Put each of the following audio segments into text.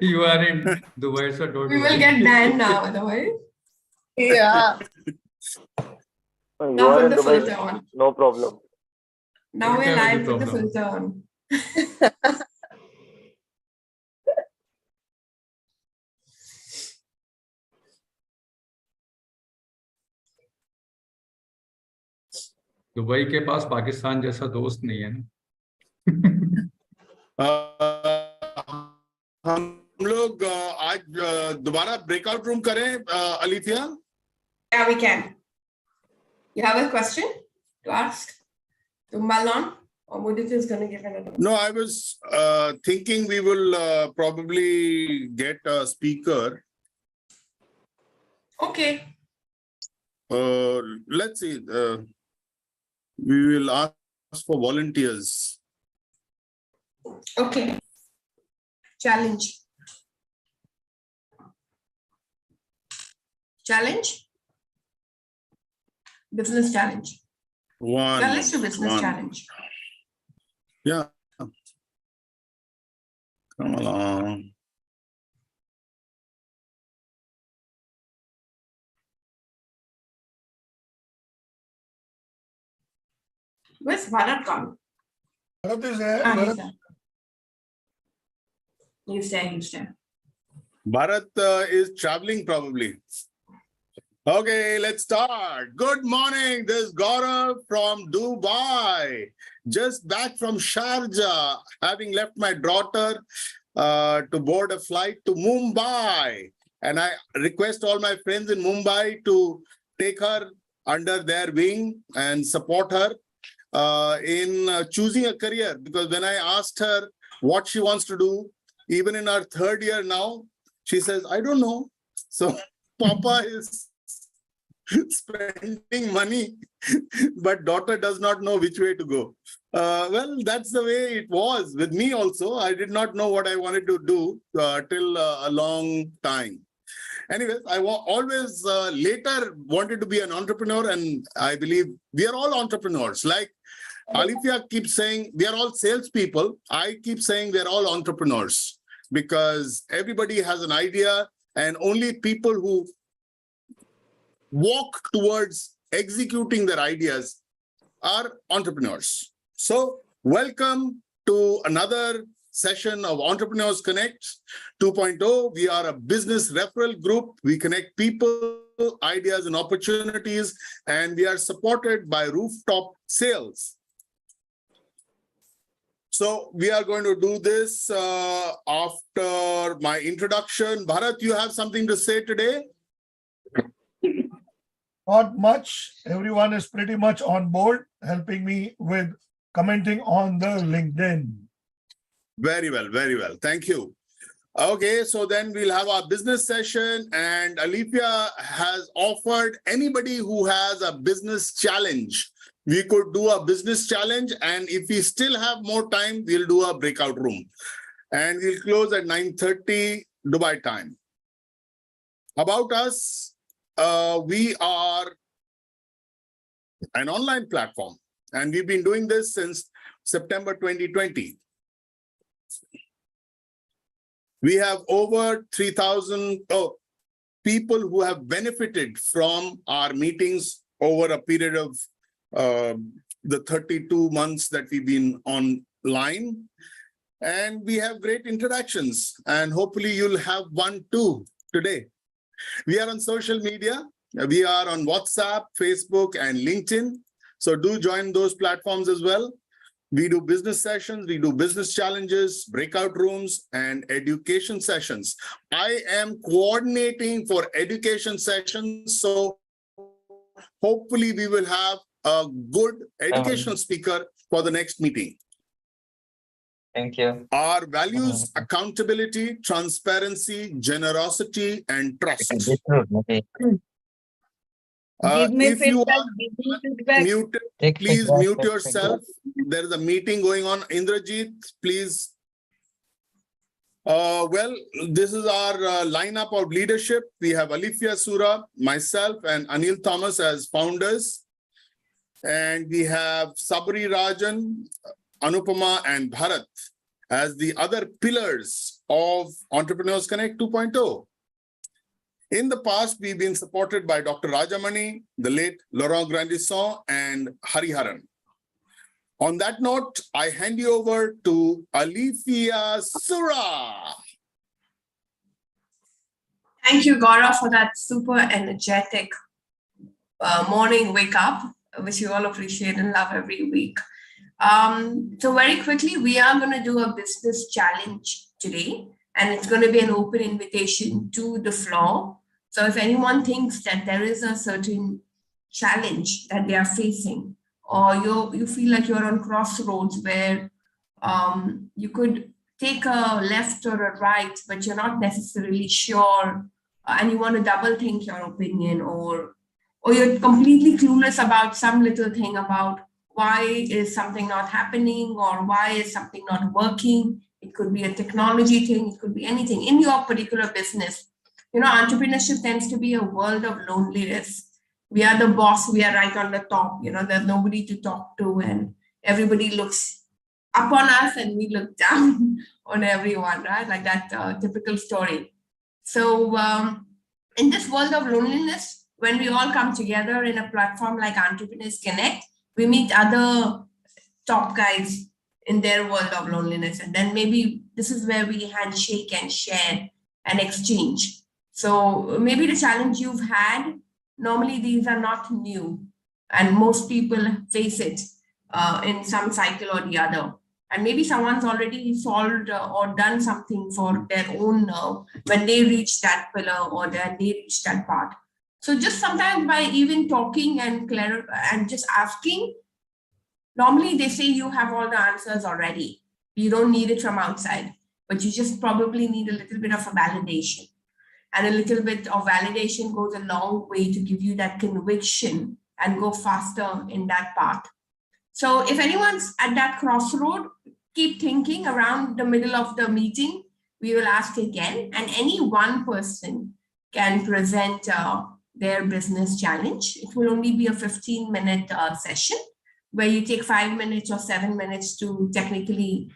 You are in Dubai, so don't We will worry. get banned now, otherwise. Yeah. You Now are put in the Dubai, filter on. no problem. Now Don't we're have any live with the problem. filter on. Dubai के पास पाकिस्तान जैसा दोस्त नहीं है ना. हम लोग आज दोबारा ब्रेकआउट रूम करें Alifiya. Yeah, we can. You have a question to ask to Malon? Or Mudit is going to give another one? No, I was thinking we will probably get a speaker. Okay. Let's see. We will ask for volunteers. Okay. Challenge. Challenge? Business challenge. One. Well, let's do business challenge. Yeah. Come along. Where's Bharat gone? Bharat is there. Ah, Bharat. he's there. He's there. Bharat is traveling probably. Okay, let's start. Good morning. This is Gaurav from Dubai. Just back from Sharjah, having left my daughter to board a flight to Mumbai. And I request all my friends in Mumbai to take her under their wing and support her in choosing a career. Because when I asked her what she wants to do, even in her third year now, she says, I don't know. So Papa is spending money, but daughter does not know which way to go. Well, that's the way it was with me also. I did not know what I wanted to do till a long time. Anyways, I always later wanted to be an entrepreneur, and I believe we are all entrepreneurs. Like Alifia keeps saying, we are all salespeople. I keep saying we are all entrepreneurs because everybody has an idea, and only people who walk towards executing their ideas are entrepreneurs. So welcome to another session of Entrepreneurs Connect 2.0. We are a business referral group. We connect people, ideas, and opportunities, and we are supported by Rooftop Sales. So we are going to do this after my introduction. Bharat, you have something to say today? Not much. Everyone is pretty much on board, helping me with commenting on the LinkedIn. Very well, very well. Thank you. Okay, so then we'll have our business session, and Alifia has offered anybody who has a business challenge. We could do a business challenge, and if we still have more time, we'll do a breakout room. And we'll close at 9:30 Dubai time. About us, we are an online platform, and we've been doing this since September 2020. We have over 3,000 people who have benefited from our meetings over a period of the 32 months that we've been online. And we have great interactions, and hopefully you'll have one too today. We are on social media. We are on WhatsApp, Facebook, and LinkedIn. So do join those platforms as well. We do business sessions, we do business challenges, breakout rooms, and education sessions. I am coordinating for education sessions, so hopefully we will have a good educational speaker for the next meeting. Thank you. Our values: accountability, transparency, generosity, and trust. Give me If you feedback. are Give me feedback. muted, Take please feedback, mute take yourself. There is a meeting going on. Indrajit, please. Well, this is our lineup of leadership. We have Alifia Sura, myself, and Anil Thomas as founders. And we have Sabri Rajan, Anupama, and Bharat as the other pillars of Entrepreneurs Connect 2.0. In the past, we've been supported by Dr. Rajamani, the late Laurent Grandisson, and Hariharan. On that note, I hand you over to Alifia Sura. Thank you, Gaurav, for that super energetic morning wake up, which you all appreciate and love every week. So very quickly, we are going to do a business challenge today, and it's going to be an open invitation to the floor. So if anyone thinks that there is a certain challenge that they are facing, or you feel like you're on crossroads where you could take a left or a right, but you're not necessarily sure, and you want to double think your opinion, or you're completely clueless about some little thing about why is something not happening or why is something not working. It could be a technology thing, it could be anything in your particular business. You know, entrepreneurship tends to be a world of loneliness. We are the boss, we are right on the top, you know, there's nobody to talk to, and everybody looks up on us and we look down on everyone, right? Like that typical story. So in this world of loneliness, when we all come together in a platform like Entrepreneurs Connect, we meet other top guys in their world of loneliness. And then maybe this is where we handshake and share and exchange. So maybe the challenge you've had, normally these are not new, and most people face it in some cycle or the other. And maybe someone's already solved or done something for their own when they reach that pillar or then they reach that part. So just sometimes by even talking and just asking, normally they say you have all the answers already. You don't need it from outside, but you just probably need a little bit of a validation. And a little bit of validation goes a long way to give you that conviction and go faster in that path. So if anyone's at that crossroad, keep thinking around the middle of the meeting. We will ask again, and any one person can present their business challenge. It will only be a 15-minute session where you take 5 minutes or 7 minutes to technically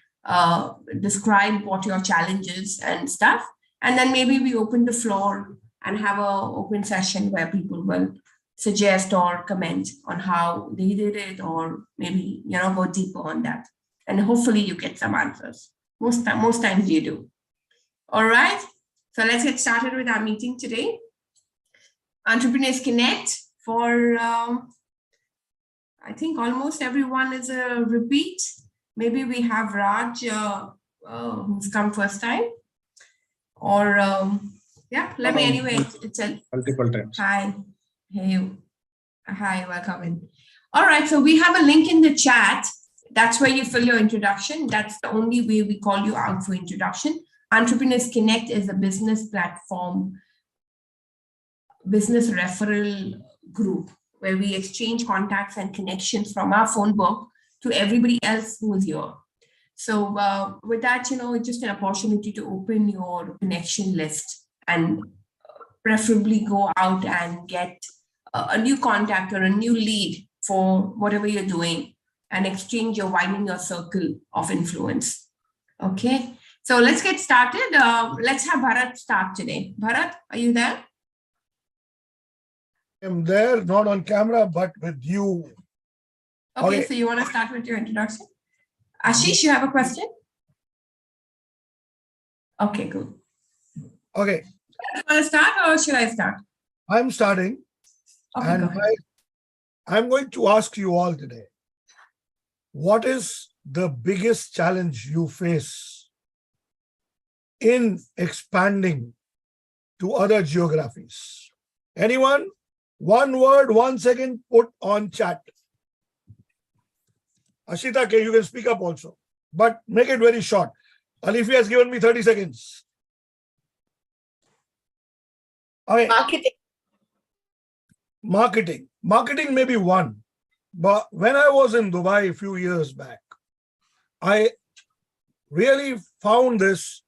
describe what your challenge is and stuff. And then maybe we open the floor and have an open session where people will suggest or comment on how they did it, or maybe, you know, go deeper on that. And hopefully you get some answers. Most times you do. All right. So let's get started with our meeting today. Entrepreneurs Connect for, I think almost everyone is a repeat. Maybe we have Raj who's come first time. Or yeah, let me anyway. It's a Multiple times. hi. Hey, hi, welcome in. All right, so we have a link in the chat. That's where you fill your introduction. That's the only way we call you out for introduction. Entrepreneurs Connect is a business platform, business referral group where we exchange contacts and connections from our phone book to everybody else who is here. So with that, you know, it's just an opportunity to open your connection list and preferably go out and get a new contact or a new lead for whatever you're doing and exchange or widen your circle of influence. Okay, so let's get started. Let's have Bharat start today. Bharat, are you there? I'm there, not on camera, but with you. Okay, so you want to start with your introduction? Ashish, you have a question? Okay, good. Okay, You want to start or should I start? I'm starting, Okay, and go ahead. I'm going to ask you all today, what is the biggest challenge you face in expanding to other geographies? Anyone? 1 word, 1 second, put on chat. Ashita, you can speak up also, but make it very short. Alifia has given me 30 seconds. Okay. Marketing may be one, but when I was in Dubai a few years back, I really found this,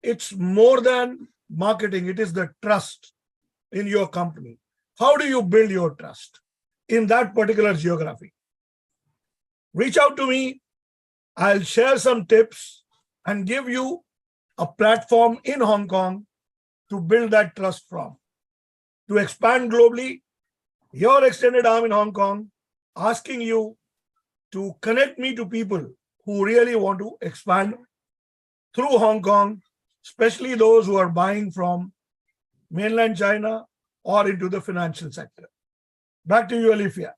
it's more than marketing, it is the trust in your company. How do you build your trust in that particular geography? Reach out to me. I'll share some tips and give you a platform in Hong Kong to build that trust from. To expand globally, your extended arm in Hong Kong, asking you to connect me to people who really want to expand through Hong Kong, especially those who are buying from mainland China or into the financial sector. Back to you, Alifia.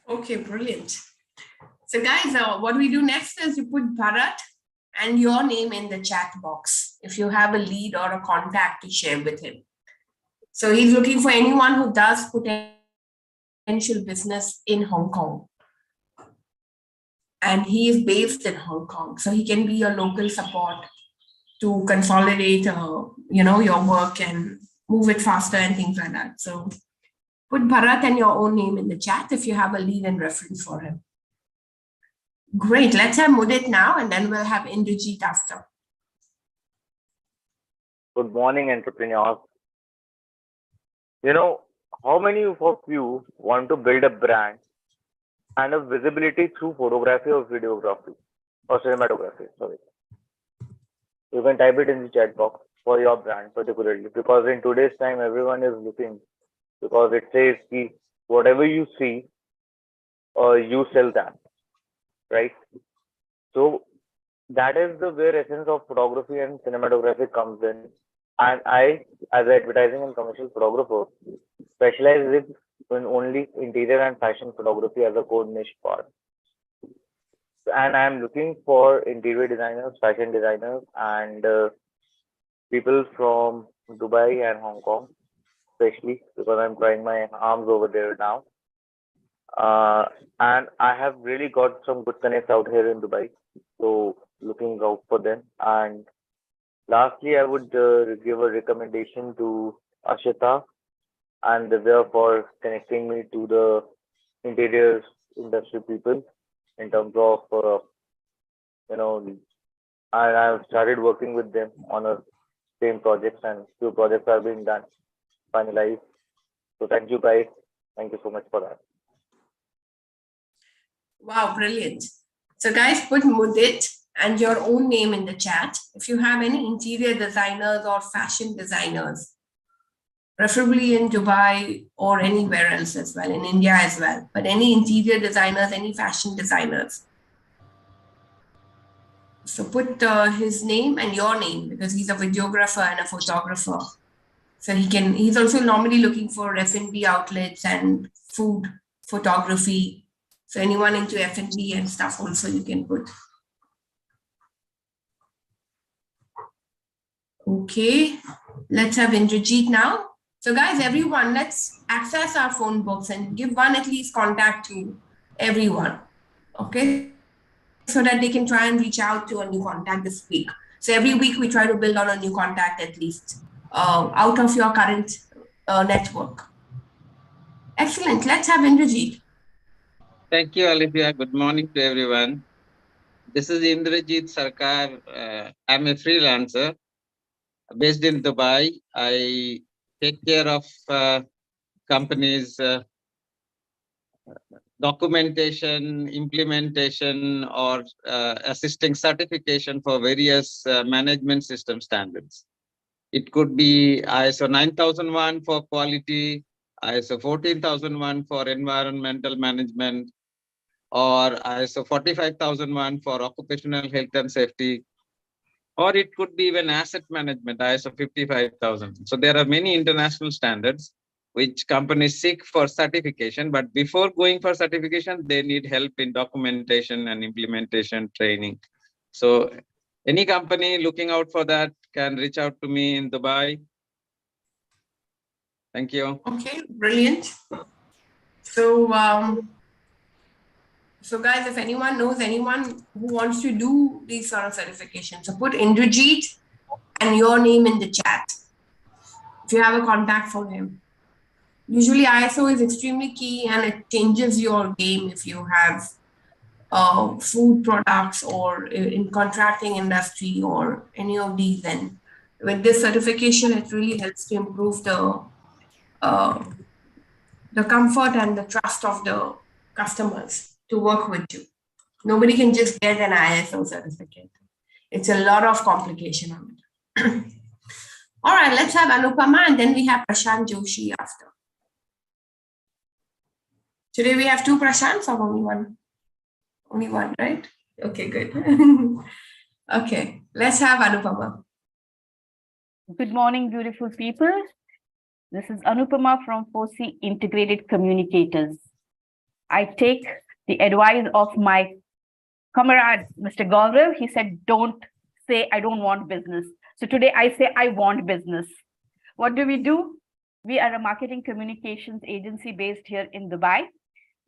Okay, brilliant. So guys, what we do next is you put Bharat and your name in the chat box if you have a lead or a contact to share with him. So he's looking for anyone who does potential business in Hong Kong. And he is based in Hong Kong, so he can be your local support to consolidate, your work and move it faster and things like that. So put Bharat and your own name in the chat if you have a lead and reference for him. Great. Let's have Mudit now, and then we'll have Indrajit after. Good morning, entrepreneurs. How many of you want to build a brand and a visibility through photography or videography or cinematography? Sorry. You can type it in the chat box for your brand particularly, because in today's time, everyone is looking, because it says whatever you see, you sell that, right? So that is the where essence of photography and cinematography comes in. And I, as an advertising and commercial photographer, specialize in only interior and fashion photography as a core niche part. And I'm looking for interior designers, fashion designers, and people from Dubai and Hong Kong, especially because I'm trying my arms over there now. And I have really got some good connects out here in Dubai. So looking out for them. And lastly, I would give a recommendation to Ashita and Divya for connecting me to the interior industry people in terms of, and I've started working with them on a same projects, and few projects are being done, finalized. So thank you guys. Thank you so much for that. Wow, brilliant. So guys, put Mudit and your own name in the chat. If you have any interior designers or fashion designers, preferably in Dubai or anywhere else as well, in India as well, but any interior designers, any fashion designers. So put his name and your name, because he's a videographer and a photographer. So he's also normally looking for F&B outlets and food photography. So anyone into F&B and stuff also you can put. Okay, let's have Indrajit now. So guys, everyone, let's access our phone books and give one at least contact to everyone, okay? So that they can try and reach out to a new contact this week. So every week we try to build on a new contact at least out of your current network. Excellent, let's have Indrajit. Thank you, Olivia. Good morning to everyone. This is Indrajit Sarkar. I'm a freelancer based in Dubai. I take care of companies' documentation, implementation, or assisting certification for various management system standards. It could be ISO 9001 for quality, ISO 14001 for environmental management, or ISO 45001 for occupational health and safety, or it could be even asset management, ISO 55000. So there are many international standards which companies seek for certification, but before going for certification, they need help in documentation and implementation training. So any company looking out for that can reach out to me in Dubai. Thank you. Okay, brilliant. So, so guys, if anyone knows anyone who wants to do these sort of certifications, so put Indrajit and your name in the chat if you have a contact for him. Usually ISO is extremely key and it changes your game if you have food products or in contracting industry or any of these. And with this certification, it really helps to improve the comfort and the trust of the customers to work with you. Nobody can just get an ISO certificate. It's a lot of complication on it. All right, let's have Anupama, and then we have Prashant Joshi after. Today we have two Prashants or only one? Only one, right? Okay, good. Okay, let's have Anupama. Good morning, beautiful people. This is Anupama from 4C Integrated Communicators. I take the advice of my comrade, Mr. Gaurav. He said, don't say I don't want business. So today I say I want business. What do? We are a marketing communications agency based here in Dubai.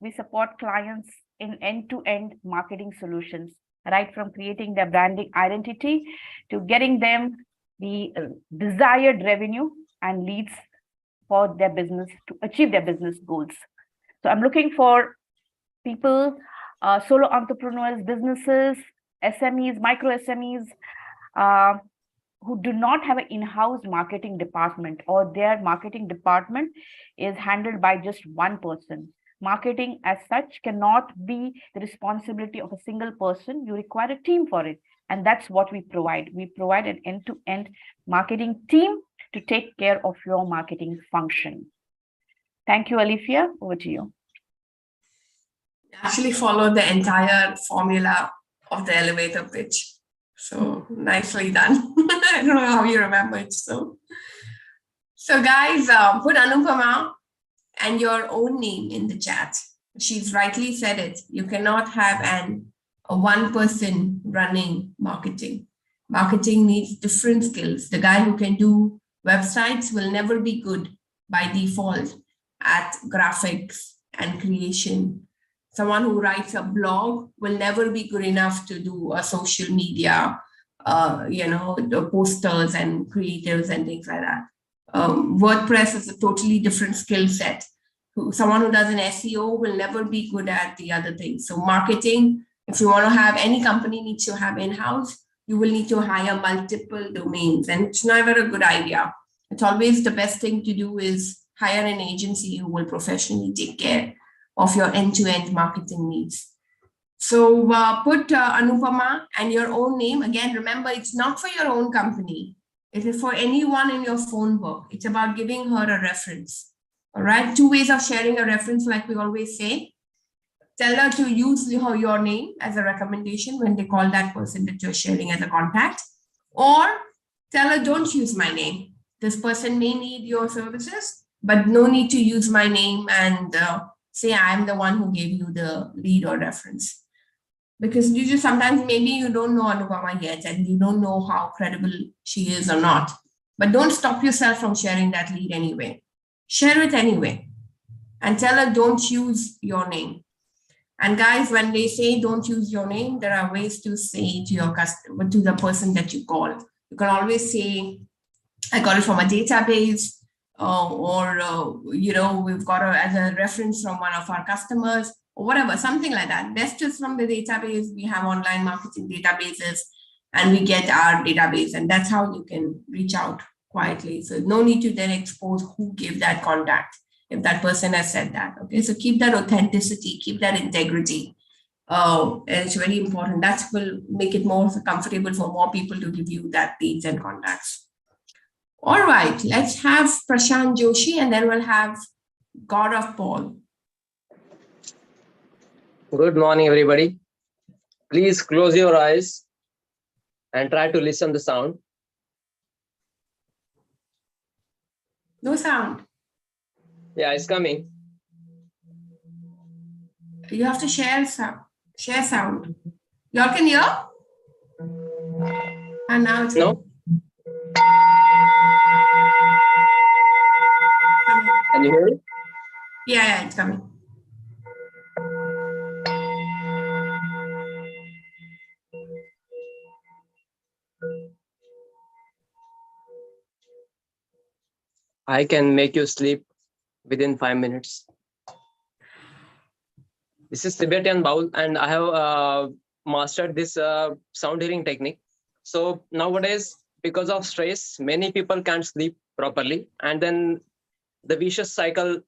We support clients in end-to-end marketing solutions, right from creating their branding identity to getting them the desired revenue and leads for their business to achieve their business goals. So I'm looking for people, solo entrepreneurs, businesses, SMEs, micro SMEs, who do not have an in-house marketing department, or their marketing department is handled by just one person. Marketing as such cannot be the responsibility of a single person. You require a team for it. And that's what we provide. We provide an end-to-end marketing team to take care of your marketing function. Thank you, Alifia. Over to you. Actually followed the entire formula of the elevator pitch. So nicely done. I don't know how you remember it. So guys, put Anupama and your own name in the chat. She's rightly said it. You cannot have a one person running marketing. Marketing needs different skills. The guy who can do websites will never be good by default at graphics and creation. Someone who writes a blog will never be good enough to do a social media, the posters and creatives and things like that. WordPress is a totally different skill set. Someone who does an SEO will never be good at the other things. So marketing, if you want to have any company needs to have in-house, you will need to hire multiple domains, and it's never a good idea. It's always the best thing to do is hire an agency who will professionally take care of your end-to-end marketing needs. So put Anupama and your own name. Again, remember, it's not for your own company. It is for anyone in your phone book. It's about giving her a reference. All right, two ways of sharing a reference, like we always say. Tell her to use your name as a recommendation when they call that person that you're sharing as a contact. Or tell her, don't use my name. This person may need your services, but no need to use my name and say I'm the one who gave you the lead or reference. Because you just sometimes maybe you don't know Anupama yet and you don't know how credible she is or not. But don't stop yourself from sharing that lead anyway. Share it anyway. And tell her don't use your name. And guys, when they say don't use your name, there are ways to say to your customer, to the person that you call. You can always say, I got it from a database, we've got it as a reference from one of our customers, or whatever, something like that. Best is from the database. We have online marketing databases, and we get our database, and that's how you can reach out quietly. So no need to then expose who gave that contact if that person has said that. Okay, so keep that authenticity, keep that integrity. And it's very important. That will make it more comfortable for more people to give you that leads and contacts. All right, let's have Prashant Joshi, and then we'll have Gaurav Paul. Good morning, everybody. Please close your eyes and try to listen the sound. No sound. Yeah, it's coming. You have to share sound. Share sound. Y'all can hear? And now it's No. Can you hear it? Yeah, it's coming. I can make you sleep within 5 minutes. This is Tibetan bowl, and I have mastered this sound hearing technique. So nowadays, because of stress, many people can't sleep properly, and then the vicious cycle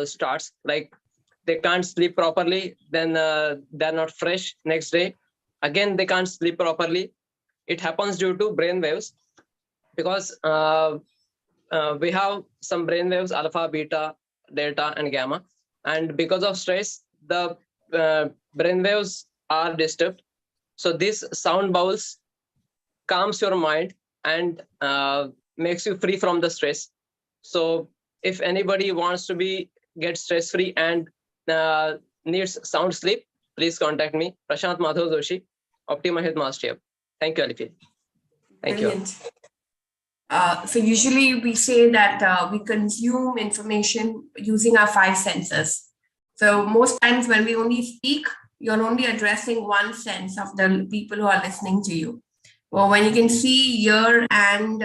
starts. Like they can't sleep properly, then they're not fresh next day. Again, they can't sleep properly. it happens due to brain waves, because we have some brain waves, alpha, beta, delta, and gamma. And because of stress, the brain waves are disturbed. So these sound bowls calms your mind and makes you free from the stress. So if anybody wants to get stress free and needs sound sleep, please contact me, Prashant Madhav Joshi, Optima Health Master. Thank you, Alifi. Thank you. Brilliant. So usually we say that we consume information using our 5 senses. So most times when we only speak, you're only addressing one sense of the people who are listening to you. Well, when you can see, hear, and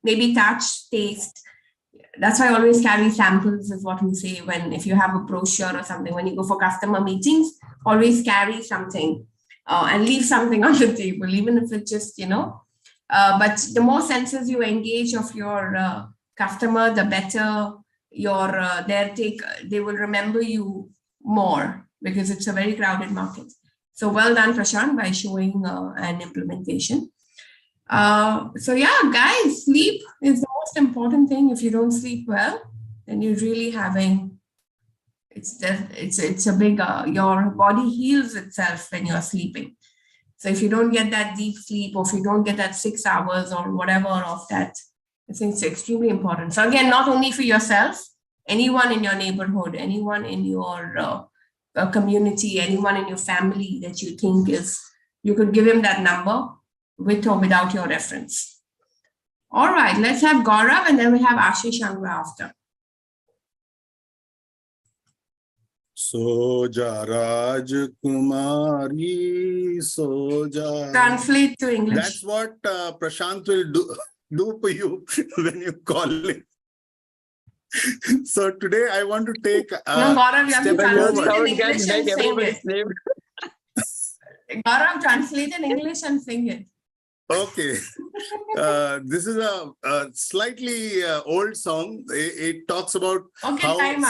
maybe touch, taste, that's why I always carry samples, is what we say if you have a brochure or something, when you go for customer meetings, always carry something and leave something on the table, even if it's just, but the more senses you engage of your customer, the better they will remember you more, because it's a very crowded market. So well done, Prashant, by showing an implementation. So yeah, guys, sleep is the most important thing. If you don't sleep well, then you're really having, it's a big, your body heals itself when you're sleeping. So if you don't get that deep sleep, or if you don't get that 6 hours or whatever of that, I think it's extremely important. So again, not only for yourself, anyone in your neighborhood, anyone in your community, anyone in your family that you think you could give him that number with or without your reference. All right, let's have Gaurav, and then we have Ashish Angra after. Soja Rajkumari, Soja. Translate to English. That's what Prashant will do for you when you call him. So today I want to take No, Gaurav, you have to step translate forward. in English and sing it. Gaurav, translate in English and sing it. Okay. This is a slightly old song. It talks about how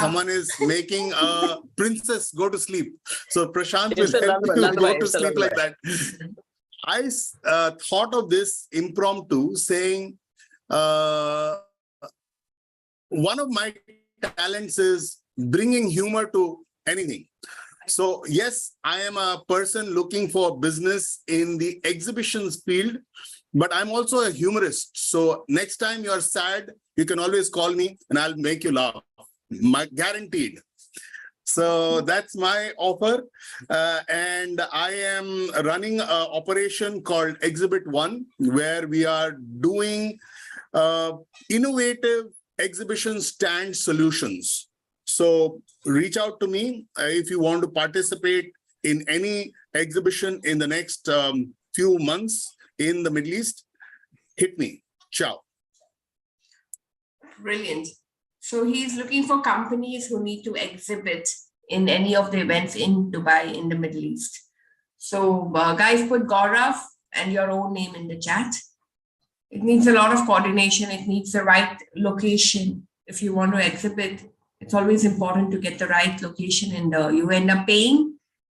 someone is making a princess go to sleep. So Prashant will help you go to sleep like that. I thought of this impromptu, saying one of my talents is bringing humor to anything. So yes, I am a person looking for business in the exhibitions field, but I'm also a humorist. So next time you're sad, you can always call me and I'll make you laugh. Guaranteed. So that's my offer. And I am running an operation called Exhibit One, where we are doing innovative exhibition stand solutions. So reach out to me if you want to participate in any exhibition in the next few months in the Middle East. Hit me. Ciao. Brilliant. So he's looking for companies who need to exhibit in any of the events in Dubai, in the Middle East. So guys, put Gaurav and your own name in the chat. It needs a lot of coordination. It needs the right location. If you want to exhibit, it's always important to get the right location, and you end up paying.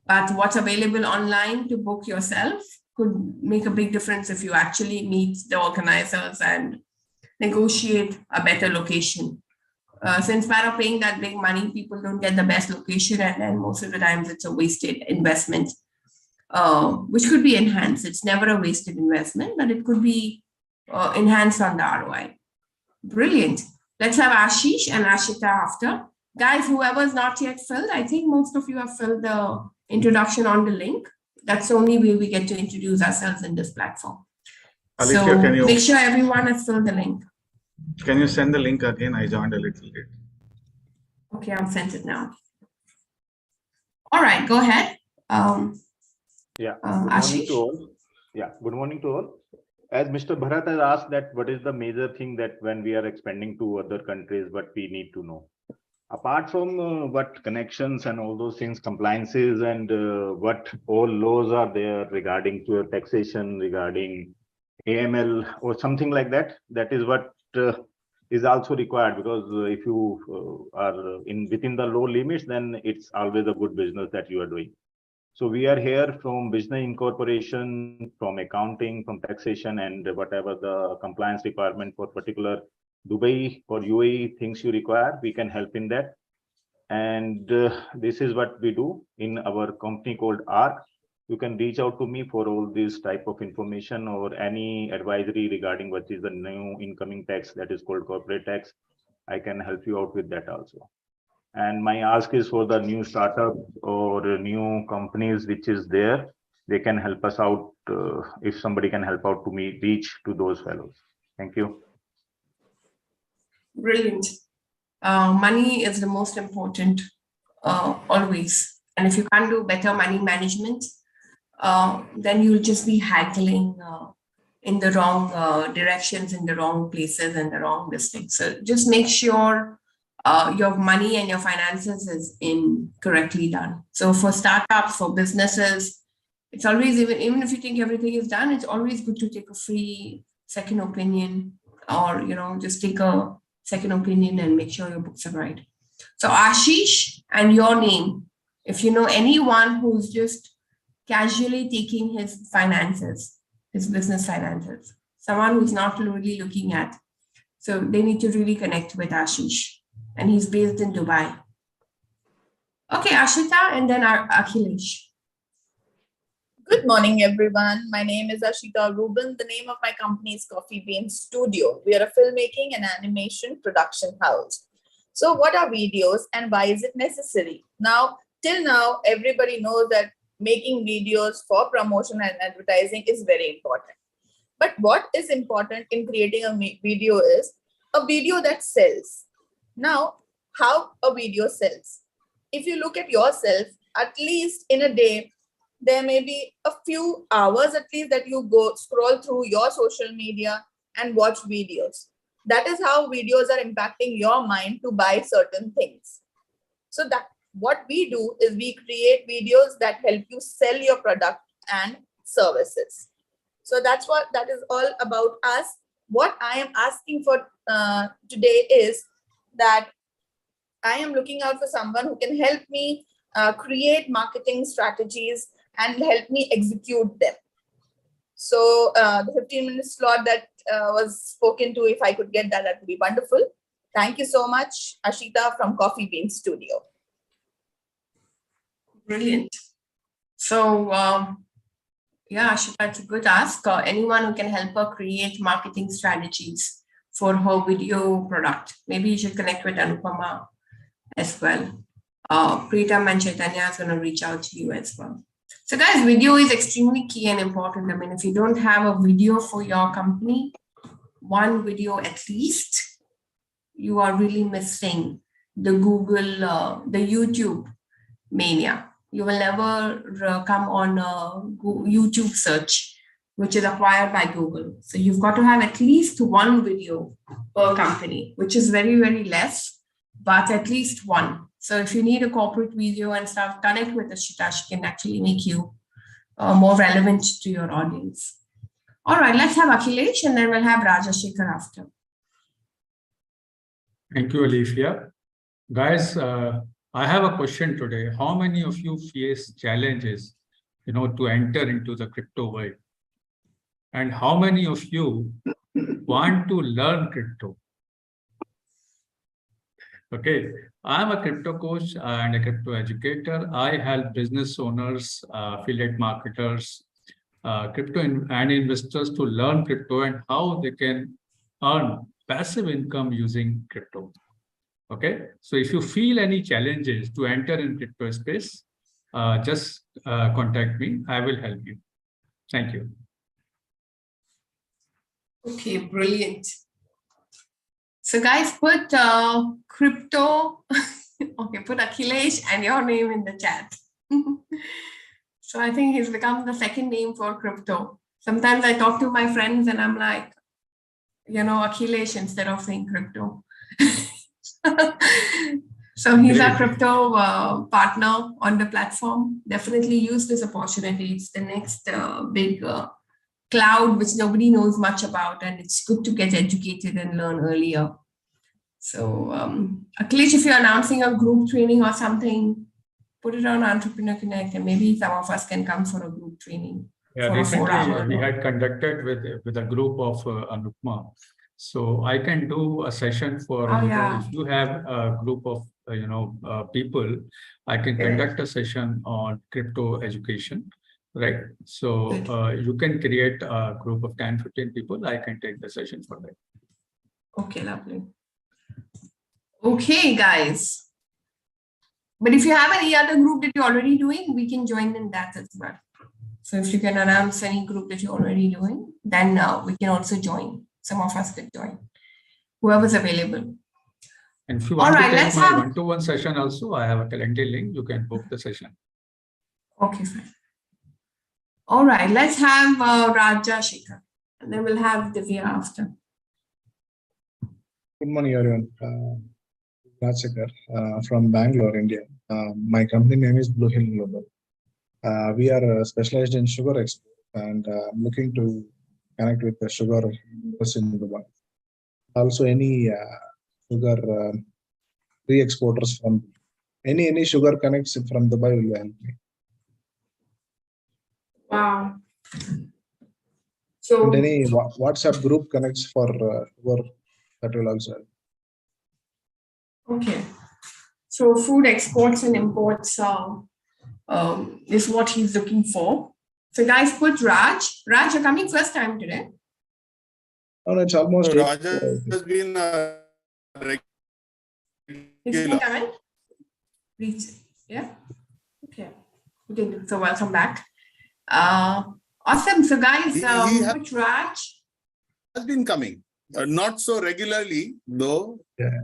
But what's available online to book yourself could make a big difference if you actually meet the organizers and negotiate a better location. So instead of paying that big money, people don't get the best location, and then most of the times it's a wasted investment, which could be enhanced. It's never a wasted investment, but it could be enhanced on the ROI. Brilliant. Let's have Ashish and Ashita after. Guys, whoever's not yet filled, I think most of you have filled the introduction on the link. That's the only way we get to introduce ourselves in this platform. Alithia, so make sure everyone has filled the link. Can you send the link again? I joined a little late. Okay, I've sent it now. All right, go ahead. Good morning to all. Good morning to all. As Mr. Bharat has asked that what is the major thing that when we are expanding to other countries, what we need to know. Apart from what connections and all those things, compliances and what all laws are there regarding to taxation, regarding AML or something like that, that is what is also required, because if you are within the law limits, then it's always a good business that you are doing. So we are here from business incorporation, from accounting, from taxation, and whatever the compliance requirement for particular Dubai or UAE things you require, we can help in that. And this is what we do in our company called ARC. You can reach out to me for all this type of information or any advisory regarding what is the new incoming tax that is called corporate tax. I can help you out with that also. And my ask is for the new startup or new companies which is there, they can help us out if somebody can help out to me reach to those fellows. Thank you. Brilliant. Money is the most important always. And if you can't do better money management, then you'll just be haggling in the wrong directions, in the wrong places, and the wrong districts. So just make sure your money and your finances is correctly done. So for startups, for businesses, it's always, even if you think everything is done, it's always good to take a free second opinion, or just take a second opinion and make sure your books are right. So Ashish, and your name, if you know anyone who's just casually taking his finances, his business finances, someone who's not really looking at, so they need to really connect with Ashish, and he's based in Dubai. Okay, Ashita, and then Akhilesh. Good morning, everyone. My name is Ashita Rubin. The name of my company is Coffee Bean Studio. We are a filmmaking and animation production house. So what are videos and why is it necessary? Now, till now, everybody knows that making videos for promotion and advertising is very important. But what is important in creating a video is a video that sells. Now, how a video sells? If you look at yourself, at least in a day, there may be a few hours at least that you go scroll through your social media and watch videos. That is how videos are impacting your mind to buy certain things. So that what we do is we create videos that help you sell your product and services. So that's what that is all about us. What I am asking for today is that I am looking out for someone who can help me create marketing strategies and help me execute them. So the 15-minute slot that was spoken to, if I could get that, that would be wonderful. Thank you so much, Ashita from Coffee Bean Studio. Brilliant. So yeah, Ashita, it's a good ask. Anyone who can help her create marketing strategies for her video product. Maybe you should connect with Anupama as well. Pritam and Chaitanya is going to reach out to you as well. So guys, video is extremely key and important. I mean, if you don't have a video for your company, one video at least, you are really missing the Google, the YouTube mania. You will never come on a YouTube search, which is acquired by Google. So you've got to have at least one video per company, which is very, very less, but at least one. So if you need a corporate video and stuff, connect with Ashita. She can actually make you more relevant to your audience. All right, let's have Akhilesh, and then we'll have Rajashekar after. Thank you, Alifia. Guys, I have a question today. How many of you face challenges, to enter into the crypto world? And how many of you want to learn crypto? Okay, I'm a crypto coach and a crypto educator. I help business owners, affiliate marketers, crypto and investors to learn crypto and how they can earn passive income using crypto. Okay, so if you feel any challenges to enter in crypto space, just contact me. I will help you. Thank you. Okay, brilliant. So guys, put crypto, okay, put Akhilesh and your name in the chat. So I think he's become the second name for crypto. Sometimes I talk to my friends and I'm like, Akhilesh instead of saying crypto. So he's our crypto partner on the platform. Definitely use this opportunity. It's the next big cloud which nobody knows much about, and it's good to get educated and learn earlier. So Akhilesh, if you're announcing a group training or something, put it on Entrepreneur Connect, and maybe some of us can come for a group training. Yeah, for a 4 recently hour. we had conducted with a group of Anupma. So I can do a session for, Oh, you know, yeah. if you have a group of, people, I can conduct a session on crypto education, right? So you can create a group of 10, 15 people. I can take the session for that. Okay, lovely. Okay, guys. But if you have any other group that you're already doing, we can join in that as well. So if you can announce any group that you're already doing, then we can also join. Some of us could join, whoever's available. And if you All want right, to take let's my have- one-to-one session also, I have a calendar link. You can book the session. Okay, fine. All right, let's have Raja Shekhar, and then we'll have Divya after. Good morning, everyone. Raj Shekhar, from Bangalore, India. My company name is Blue Hill Global. We are specialized in sugar export, and I'm looking to connect with the sugar in Dubai. Also, any sugar re-exporters from any sugar connects from Dubai will help me. Wow. So And any WhatsApp group connects for sugar, that will also help. okay. So food exports and imports is what he's looking for. So guys, put Raj. Raj, you're coming first time today. Oh, no, it's almost So Raja has been Is he coming? Yeah. Okay. Okay. So welcome back. Awesome. So guys, put Raj. Has been coming, not so regularly though. Yeah.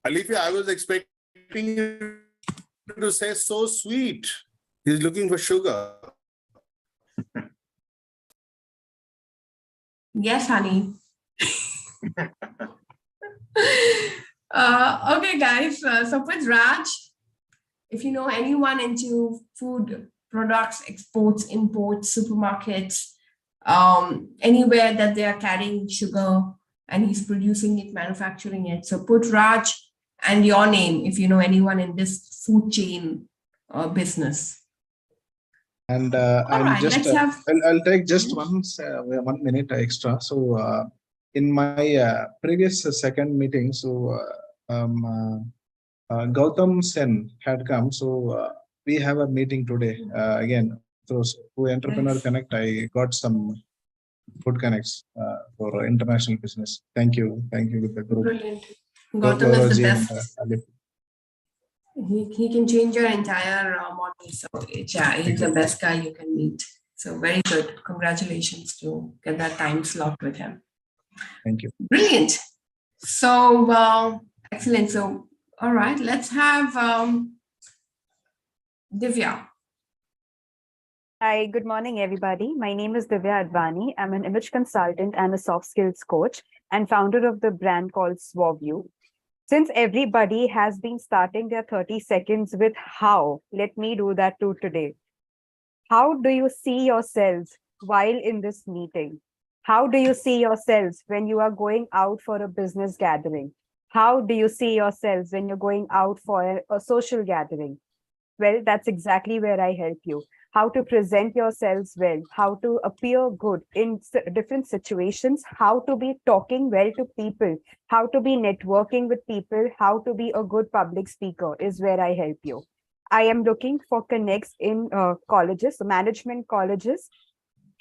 Alifia, I was expecting you to say so sweet. He's looking for sugar. Yes, honey. Okay, guys. So put Raj. If you know anyone into food products, exports, imports, supermarkets, anywhere that they are carrying sugar and he's producing it, manufacturing it. So put Raj and your name if you know anyone in this food chain business. And All right, just let's have. I'll take just 1 minute extra. So in my previous second meeting, so Gautam Sen had come. So we have a meeting today again. So through Entrepreneur Connect, I got some good connects for international business. Thank you with the group. Brilliant. Gautam is the best. Alif. He can change your entire model. So yeah, he's the best guy you can meet. So very good. Congratulations to get that time slot with him. Thank you. Brilliant. So excellent. So all right, let's have Divya. Hi, good morning, everybody. My name is Divya Advani. I'm an image consultant and a soft skills coach and founder of the brand called SWAView. Since everybody has been starting their 30 seconds with how, let me do that too today. How do you see yourselves while in this meeting? How do you see yourselves when you are going out for a business gathering? How do you see yourselves when you're going out for a social gathering? Well, that's exactly where I help you. How to present yourselves well, how to appear good in different situations, how to be talking well to people, how to be networking with people, how to be a good public speaker is where I help you. I am looking for connects in colleges, management colleges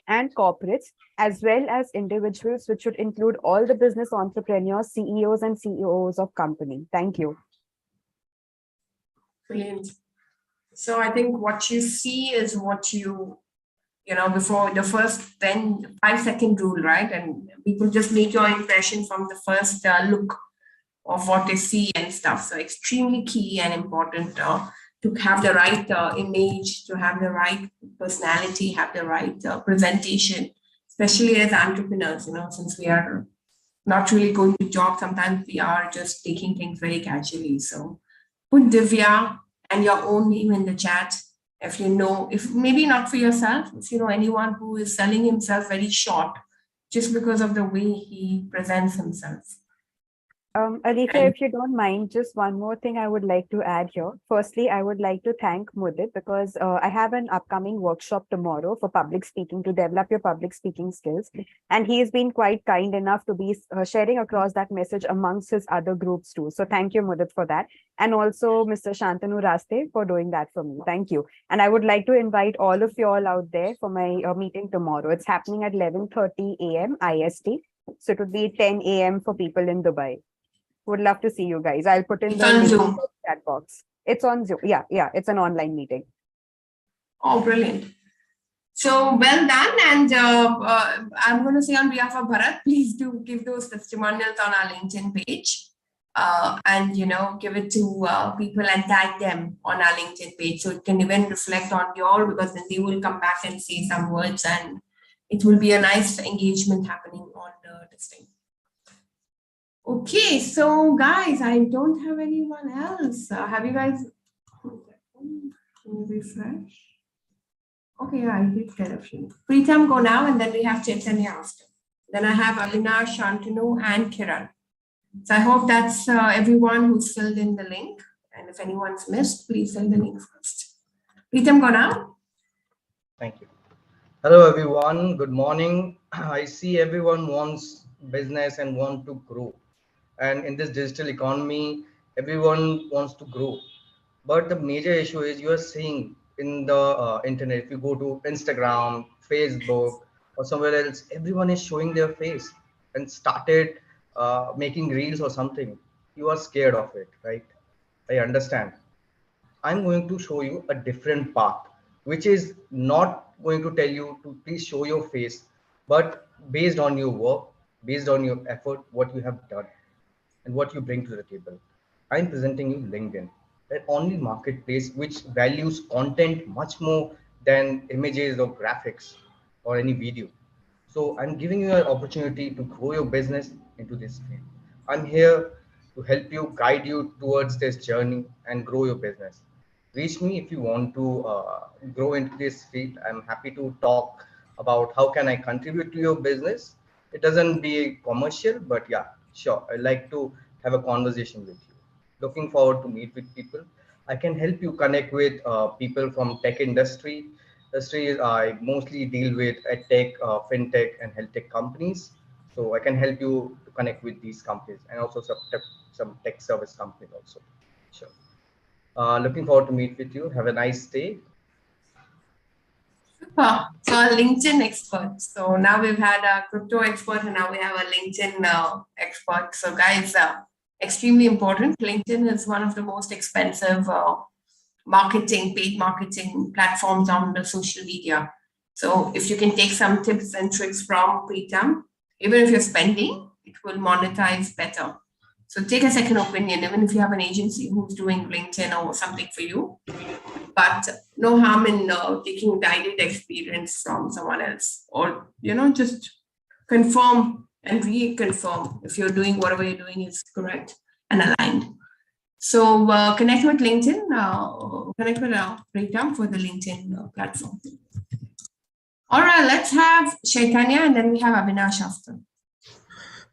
and corporates, as well as individuals, which should include all the business entrepreneurs, CEOs and CEOs of company. Thank you. Brilliant. So I think what you see is what you know, before the first 5-second rule, right? And people just make your impression from the first look of what they see and stuff. So extremely key and important to have the right image, to have the right personality, have the right presentation, especially as entrepreneurs, you know, since we are not really going to job, sometimes we are just taking things very casually. So put Divya and your own name in the chat. If you know, if maybe not for yourself, if you know anyone who is selling himself very short just because of the way he presents himself. Alicia, if you don't mind, just one more thing I would like to add here. Firstly, I would like to thank Mudit because I have an upcoming workshop tomorrow for public speaking to develop your public speaking skills. And he has been quite kind enough to be sharing across that message amongst his other groups too. So thank you, Mudit, for that. And also Mr. Shantanu Raste for doing that for me. Thank you. And I would like to invite all of you all out there for my meeting tomorrow. It's happening at 11:30 a.m. IST. So it would be 10 a.m. for people in Dubai. Would love to see you guys. I'll put in the Zoom chat box. It's on Zoom. Yeah, it's an online meeting. Oh, brilliant. So well done. And I'm going to say on behalf of Bharat, please do give those testimonials on our LinkedIn page. And, give it to people and tag them on our LinkedIn page. So it can even reflect on your, because then they will come back and say some words and it will be a nice engagement happening on this thing. Okay, so guys, I don't have anyone else. Have you guys? Can you refresh? Okay, I did get a few. Preetam, go now, and then we have Chaitanya after. Then I have Avinash, Shantanu, and Kiran. So I hope that's everyone who's filled in the link. And if anyone's missed, please fill the link first. Preetam, go now. Thank you. Hello, everyone. Good morning. I see everyone wants business and want to grow. And in this digital economy, everyone wants to grow. But the major issue is you are seeing in the internet, if you go to Instagram, Facebook, or somewhere else, everyone is showing their face and started making reels or something. You are scared of it, right? I understand. I'm going to show you a different path, which is not going to tell you to please show your face, but based on your work, based on your effort, what you have done and what you bring to the table. I'm presenting you LinkedIn, the only marketplace which values content much more than images or graphics or any video. So I'm giving you an opportunity to grow your business into this field. I'm here to help you, guide you towards this journey and grow your business. Reach me if you want to grow into this field. I'm happy to talk about how can I contribute to your business. It doesn't be commercial, but yeah, sure. I like to have a conversation with you. Looking forward to meet with people. I can help you connect with people from tech industry. I mostly deal with tech, fintech, and health tech companies. So I can help you to connect with these companies and also some tech service companies also. Sure. Looking forward to meet with you. Have a nice day. Super. So a LinkedIn expert. So now we've had a crypto expert and now we have a LinkedIn expert. So guys, extremely important. LinkedIn is one of the most expensive paid marketing platforms on the social media. So if you can take some tips and tricks from Preetam, even if you're spending, it will monetize better. So take a second opinion, even if you have an agency who's doing LinkedIn or something for you. But no harm in taking guided experience from someone else, or just confirm and reconfirm if you're doing whatever you're doing is correct and aligned. So connect with LinkedIn, connect with Preetam for the LinkedIn platform. All right, let's have Chaitanya and then we have Avinash after.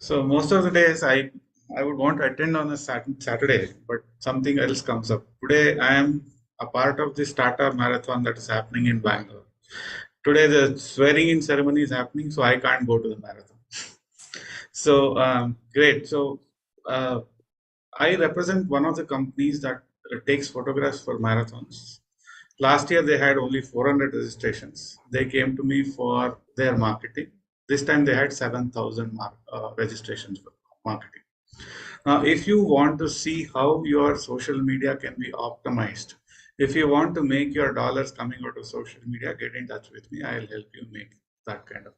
So most of the days I would want to attend on a Saturday, but something else comes up. Today I am a part of the startup marathon that is happening in Bangalore. Today the swearing in ceremony is happening, so I can't go to the marathon. So great. So I represent one of the companies that takes photographs for marathons. Last year they had only 400 registrations. They came to me for their marketing. This time they had 7,000 registrations for marketing. Now, if you want to see how your social media can be optimized, if you want to make your dollars coming out of social media, get in touch with me. I'll help you make that kind of.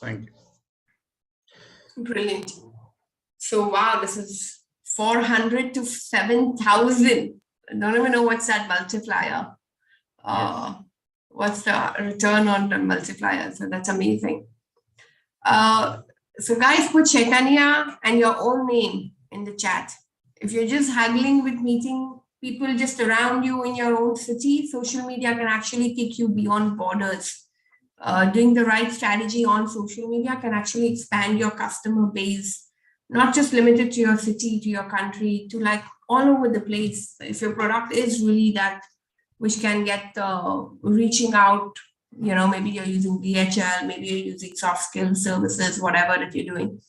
Thank you. Brilliant. So, wow, this is 400 to 7,000. I don't even know what's that multiplier. Yes. What's the return on the multiplier? So that's amazing. So guys, put Chaitanya and your own name in the chat. If you're just haggling with meeting people just around you in your own city, social media can actually take you beyond borders. Doing the right strategy on social media can actually expand your customer base not just limited to your city, to your country, to like all over the place. If your product is really that which can get reaching out, you know, maybe you're using DHL, maybe you're using soft skill services, whatever that you're doing.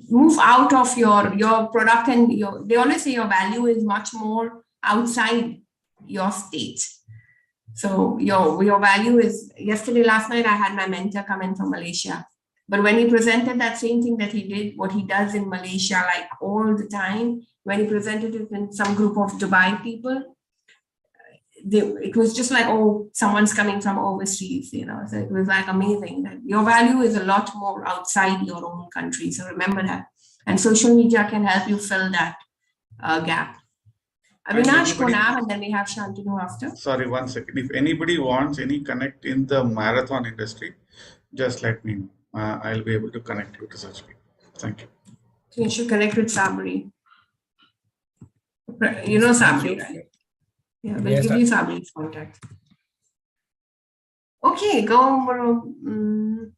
Move out of your product, and they always say your value is much more outside your state. So your value is, last night I had my mentor come in from Malaysia. But when he presented that same thing that he did, what he does in Malaysia, like all the time, when he presented it in some group of Dubai people, it was just like, oh, someone's coming from overseas, you know. So it was like amazing that your value is a lot more outside your own country. So remember that. And social media can help you fill that gap. Avinash, Konam, and then we have Shantanu after. Sorry, 1 second. If anybody wants any connect in the marathon industry, just let me know. I'll be able to connect you to such people. Thank you. So you should connect with Sabri. You know Sabri, right? Yeah, we'll give you Sabri's contact. Okay, go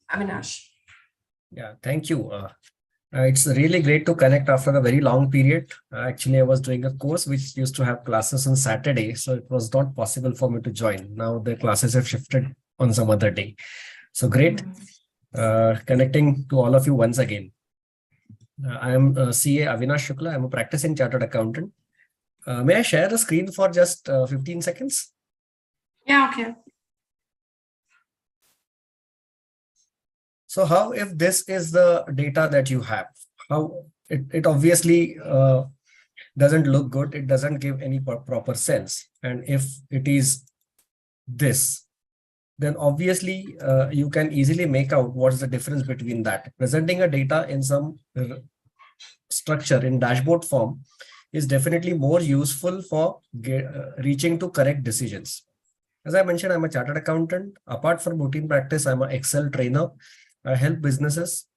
Avinash. Yeah, thank you. It's really great to connect after a very long period. Actually, I was doing a course which used to have classes on Saturday, so it was not possible for me to join. Now the classes have shifted on some other day. So great connecting to all of you once again. I am CA Avinash Shukla. I'm a practicing chartered accountant. May I share the screen for just 15 seconds? Yeah, okay. So how if this is the data that you have? How it obviously doesn't look good. It doesn't give any proper sense. And if it is this, then obviously you can easily make out what's the difference between that. Presenting a data in some structure in dashboard form is definitely more useful for reaching to correct decisions. As I mentioned, I'm a chartered accountant. Apart from routine practice, I'm an Excel trainer. I help businesses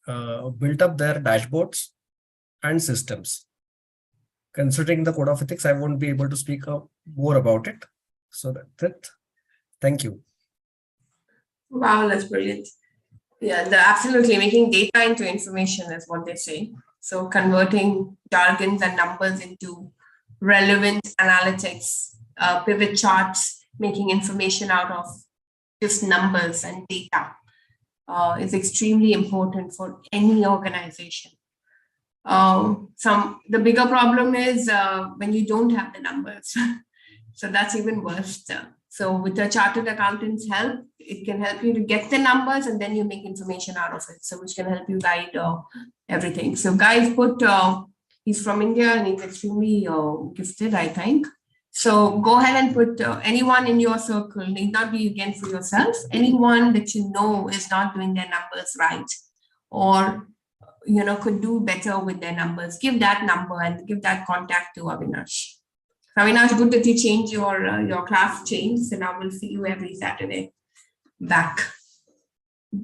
build up their dashboards and systems. Considering the code of ethics, I won't be able to speak more about it. So that's it. Thank you. Wow, that's brilliant. Yeah, absolutely making data into information is what they say. So converting jargons and numbers into relevant analytics, pivot charts, making information out of just numbers and data is extremely important for any organization. The bigger problem is when you don't have the numbers. So that's even worse. So with a chartered accountant's help, it can help you to get the numbers and then you make information out of it. So which can help you guide everything. So guys he's from India and he's extremely gifted, I think. So go ahead and put anyone in your circle, need not be again for yourself, anyone that you know is not doing their numbers right or, you know, could do better with their numbers. Give that number and give that contact to Avinash. Avinash, good that you change your class change. So now we'll see you every Saturday back.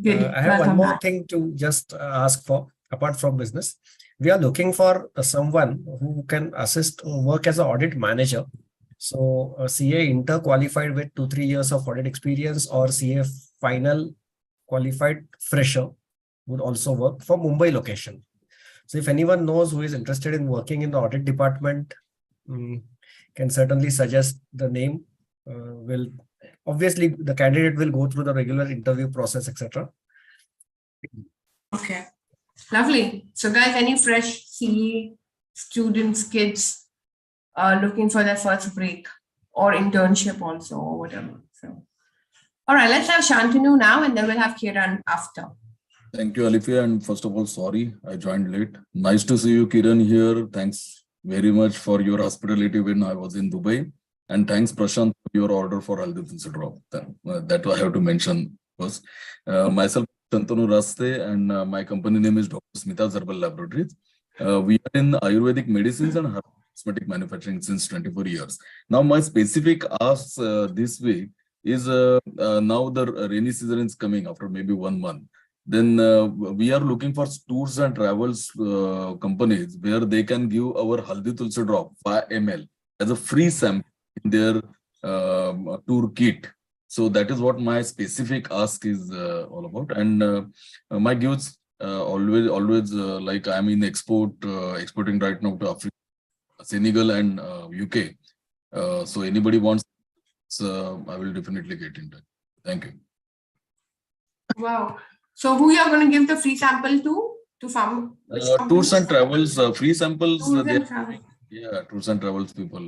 Good. I have one more thing to just ask for, apart from business. We are looking for someone who can assist work as an audit manager. So a CA inter qualified with 2-3 years of audit experience or CA final qualified fresher would also work for Mumbai location. So if anyone knows who is interested in working in the audit department, can certainly suggest the name. Obviously the candidate will go through the regular interview process, etc. Okay, lovely. So guys, any fresh CA students, kids looking for their first break or internship also or whatever. So, all right, let's have Shantanu now and then we'll have Kiran after. Thank you, Alifia. And first of all, sorry, I joined late. Nice to see you, Kiran, here. Thanks very much for your hospitality when I was in Dubai. And thanks, Prashant, for your order for Haldi Tulsi drop. That I have to mention first. Myself, Shantanu Raste, and my company name is Dr. Smita's Herbal Laboratories. We are in Ayurvedic medicines and herbal cosmetic manufacturing since 24 years. Now, my specific ask this week is now the rainy season is coming after maybe 1 month. Then we are looking for tours and travels companies where they can give our Haldi Tulsi drop 5 ml as a free sample in their tour kit. So that is what my specific ask is all about. And my gives always like I'm in exporting right now to Africa, Senegal and UK. So anybody wants, I will definitely get in touch. Thank you. Wow. So who you are going to give the free sample to? To farm? Tours and travels, free samples. Tours and travel. Yeah, tours and travels people,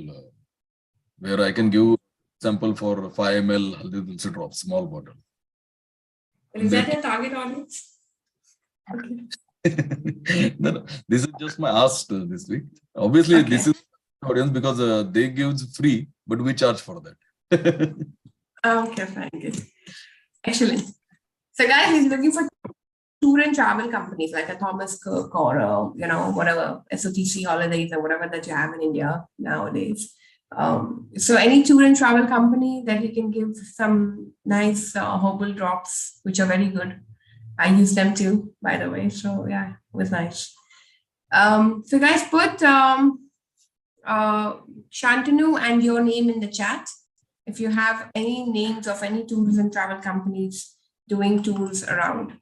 where I can give sample for 5 ml haldi tulsi drop, small bottle. Is that your target audience? Okay. No, this is just my ask this week. Obviously, this is audience because they give free, but we charge for that. Okay, fine, good. Excellent. So guys, he's looking for tour and travel companies like a Thomas Cook or whatever SOTC holidays or whatever that you have in India nowadays. So any tour and travel company that you can give some nice herbal drops, which are very good. I use them too, by the way. So yeah, it was nice. So guys, put Shantanu and your name in the chat. If you have any names of any tours and travel companies doing tours around.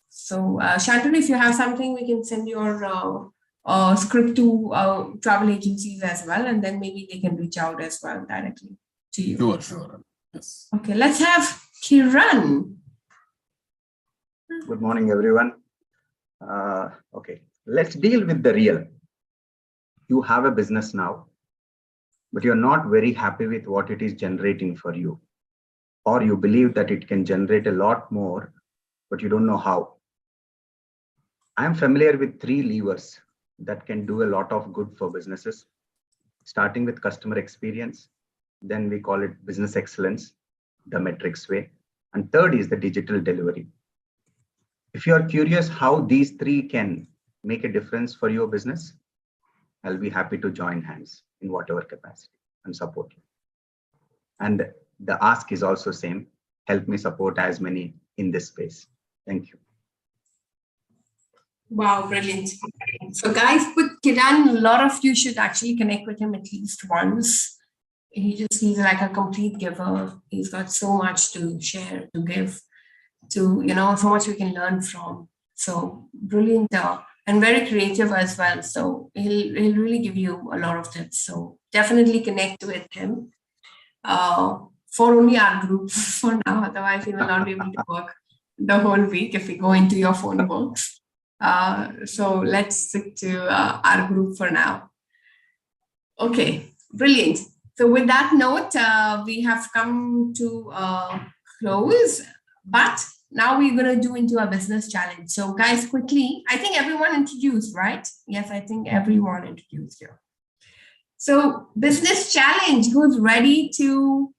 So Shantanu, if you have something, we can send your script to travel agencies as well, and then maybe they can reach out as well directly to you. Sure. Yes. Okay, let's have Kiran. Good morning, everyone. Okay, let's deal with the real. You have a business now, but you're not very happy with what it is generating for you. Or you believe that it can generate a lot more, but you don't know how. I am familiar with 3 levers that can do a lot of good for businesses, starting with customer experience. Then we call it business excellence, the metrics way. And third is the digital delivery. If you are curious how these 3 can make a difference for your business, I'll be happy to join hands in whatever capacity and support you. And the ask is also same, help me support as many in this space. Thank you. Wow, brilliant. So guys, put Kiran, a lot of you should actually connect with him at least once. He's like a complete giver. He's got so much to share, to give, to, so much we can learn from. So brilliant and very creative as well. So he'll really give you a lot of tips. So definitely connect with him for only our group for now. Otherwise, he will not be able to work the whole week if we go into your phone books. So let's stick to our group for now. Okay, brilliant. So with that note, we have come to close, but now we're going to do into a business challenge. So guys, quickly, I think everyone introduced, right? Yes, I think everyone introduced here. So business challenge, who's ready to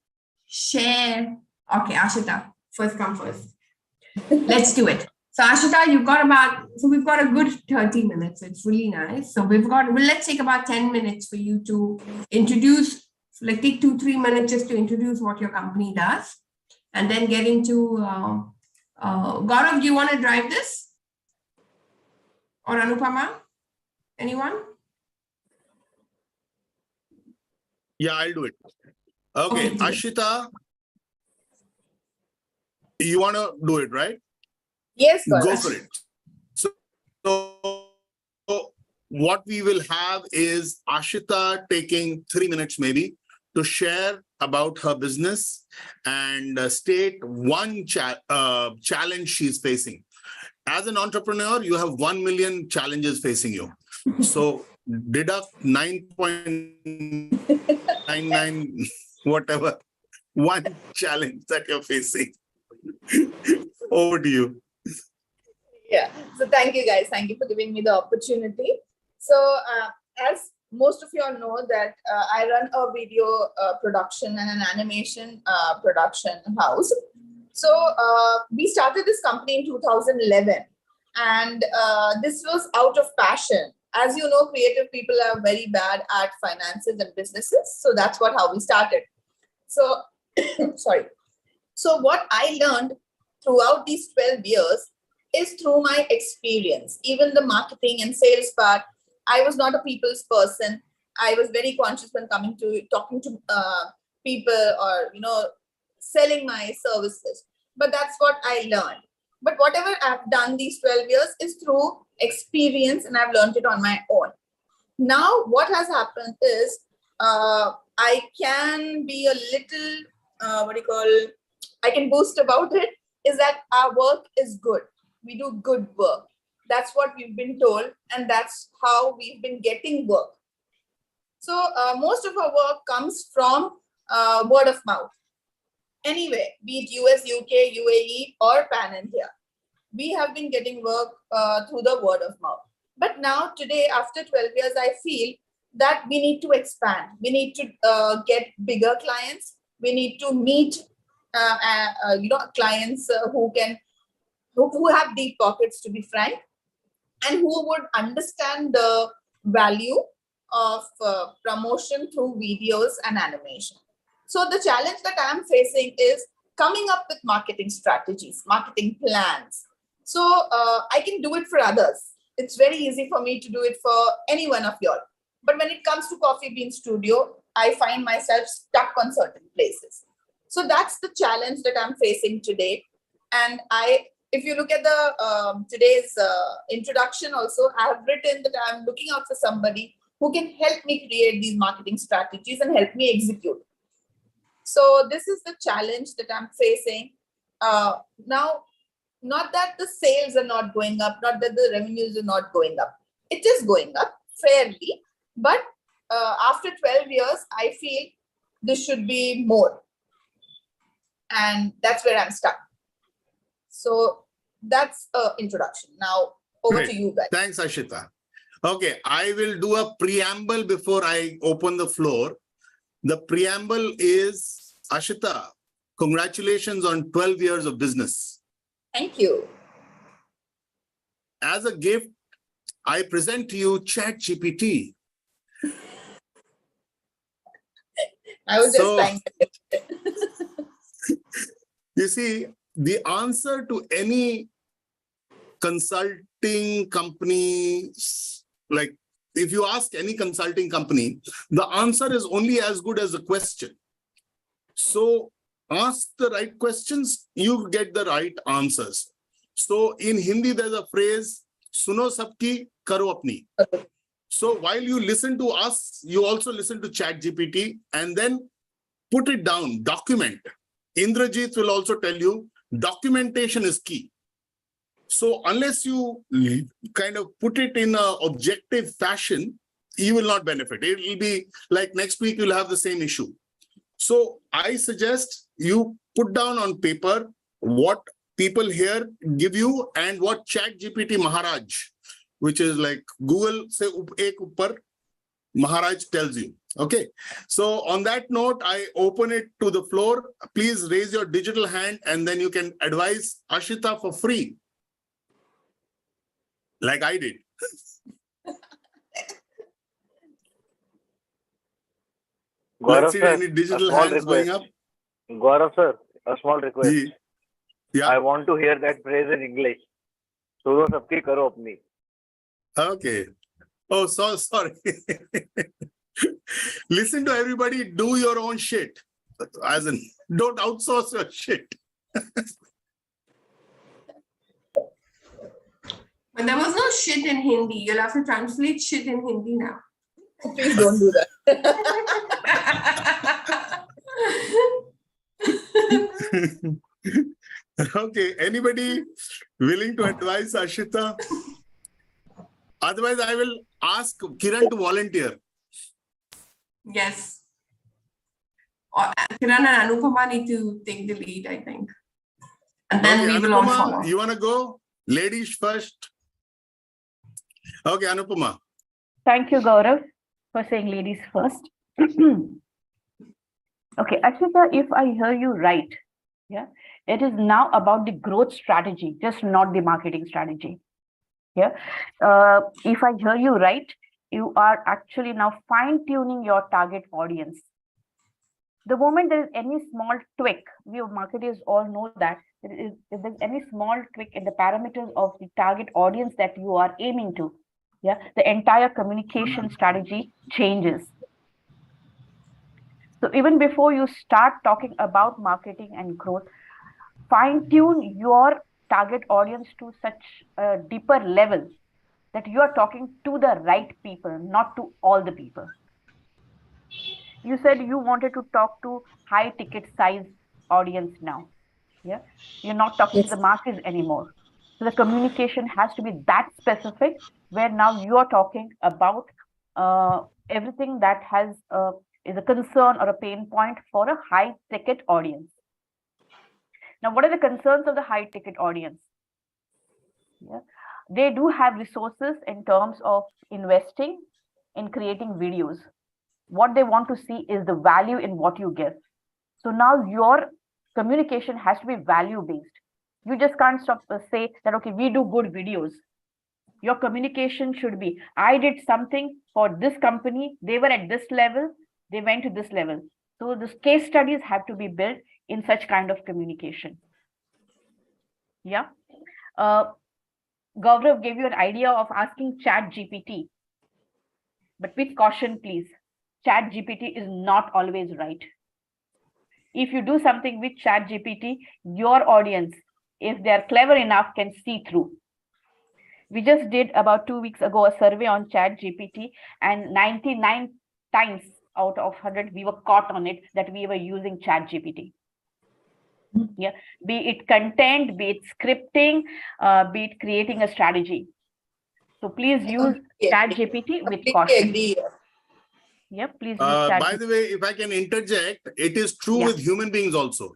share? Okay, Ashita, first come first. Let's do it. So Ashita, we've got a good 30 minutes. It's really nice. So let's take about 10 minutes for you to introduce, like take 2-3 minutes just to introduce what your company does, and then get into, Gaurav, do you want to drive this? Or Anupama? Anyone? Yeah, I'll do it. Okay, Ashita, you want to do it, right? Yes, go for it. So what we will have is Ashita taking 3 minutes maybe to share about her business and state one challenge she's facing. As an entrepreneur, you have 1 million challenges facing you. So deduct 9.99 whatever, one challenge that you're facing. Over to you. Yeah, so thank you guys. Thank you for giving me the opportunity. So as most of you all know that I run a video production and an animation production house. So we started this company in 2011 and this was out of passion. As you know, creative people are very bad at finances and businesses. So that's how we started. So, sorry. So what I learned throughout these 12 years is through my experience. Even the marketing and sales part, I was not a people's person. I was very conscious when talking to people or, selling my services. But that's what I learned. But whatever I've done these 12 years is through experience, and I've learned it on my own. Now, what has happened is I can be a little, I can boast about it, is that our work is good. We do good work. That's what we've been told, and that's how we've been getting work. So most of our work comes from word of mouth. Anyway, be it US, UK, UAE, or Pan India, we have been getting work through the word of mouth. But now today, after 12 years, I feel that we need to expand. We need to get bigger clients. We need to meet clients who have deep pockets, to be frank, and who would understand the value of promotion through videos and animation. So the challenge that I'm facing is coming up with marketing strategies, marketing plans. So I can do it for others. It's very easy for me to do it for any one of y'all. But when it comes to Coffee Bean Studio, I find myself stuck on certain places. So that's the challenge that I'm facing today. And if you look at the today's introduction also, I have written that I'm looking out for somebody who can help me create these marketing strategies and help me execute. So this is the challenge that I'm facing. Now, not that the sales are not going up, not that the revenues are not going up. It is going up fairly, but after 12 years, I feel this should be more. And that's where I'm stuck. So that's an introduction. Now, over Great. to you guys. Thanks, Ashita. Okay, I will do a preamble before I open the floor. The preamble is, Ashita, congratulations on 12 years of business. Thank you. As a gift, I present to you ChatGPT. I was just trying to. You see, the answer to any consulting company, like if you ask any consulting company, the answer is only as good as the question. So ask the right questions, you get the right answers. So in Hindi, there's a phrase, suno sabki, karo apni. So while you listen to us, you also listen to ChatGPT and then put it down, document. Indrajit will also tell you, documentation is key. So unless you kind of put it in an objective fashion, you will not benefit. It will be like next week, you'll have the same issue. So I suggest you put down on paper what people here give you and what ChatGPT Maharaj, which is like Google se ek uppar, Maharaj tells you. Okay. So on that note, I open it to the floor. Please raise your digital hand and then you can advise Ashita for free. Like I did. Gaurav See sir, any digital hands request. going up? Gaurav sir, a small request. Yeah. I want to hear that phrase in English. Suno sabki karo apni. Okay. Oh, so sorry. Listen to everybody, do your own shit. As in, don't outsource your shit. But there was no shit in Hindi. You'll have to translate shit in Hindi now. Please don't do that. Okay, anybody willing to advise Ashita? Otherwise, I will ask Kiran to volunteer. Yes. Kiran and Anupama need to take the lead, I think. And then Okay, we will all Anupama, follow. you want to go? Ladies first. Okay, Anupama. Thank you, Gaurav, for saying ladies first. Okay, Ashita, if I hear you right, yeah, it is now about the growth strategy, just not the marketing strategy. Yeah. If I hear you right, you are actually now fine-tuning your target audience. The moment there is any small tweak, we marketers all know that if there's any small tweak in the parameters of the target audience that you are aiming to, yeah, the entire communication strategy changes. So even before you start talking about marketing and growth, fine-tune your target audience to such a deeper level that you are talking to the right people, not to all the people. You said you wanted to talk to high ticket size audience now. Yeah. You're not talking to the masses anymore. So the communication has to be that specific, where now you are talking about everything that has is a concern or a pain point for a high ticket audience. Now, what are the concerns of the high ticket audience? Yeah. They do have resources in terms of investing in creating videos. What they want to see is the value in what you give. So now your communication has to be value based. You just can't stop say that, okay, we do good videos. Your communication should be, I did something for this company, they were at this level, they went to this level. So the case studies have to be built in such kind of communication. Yeah. Gaurav gave you an idea of asking Chat GPT. But with caution, please. Chat GPT is not always right. If you do something with Chat GPT, your audience, if they're clever enough, can see through. We just did about 2 weeks ago a survey on Chat GPT, and 99 times out of 100, we were caught on it that we were using Chat GPT. Yeah, be it content, be it scripting, be it creating a strategy. So please use Chat GPT with caution. Yeah, please use Chat By the way, if I can interject, it is true with human beings also.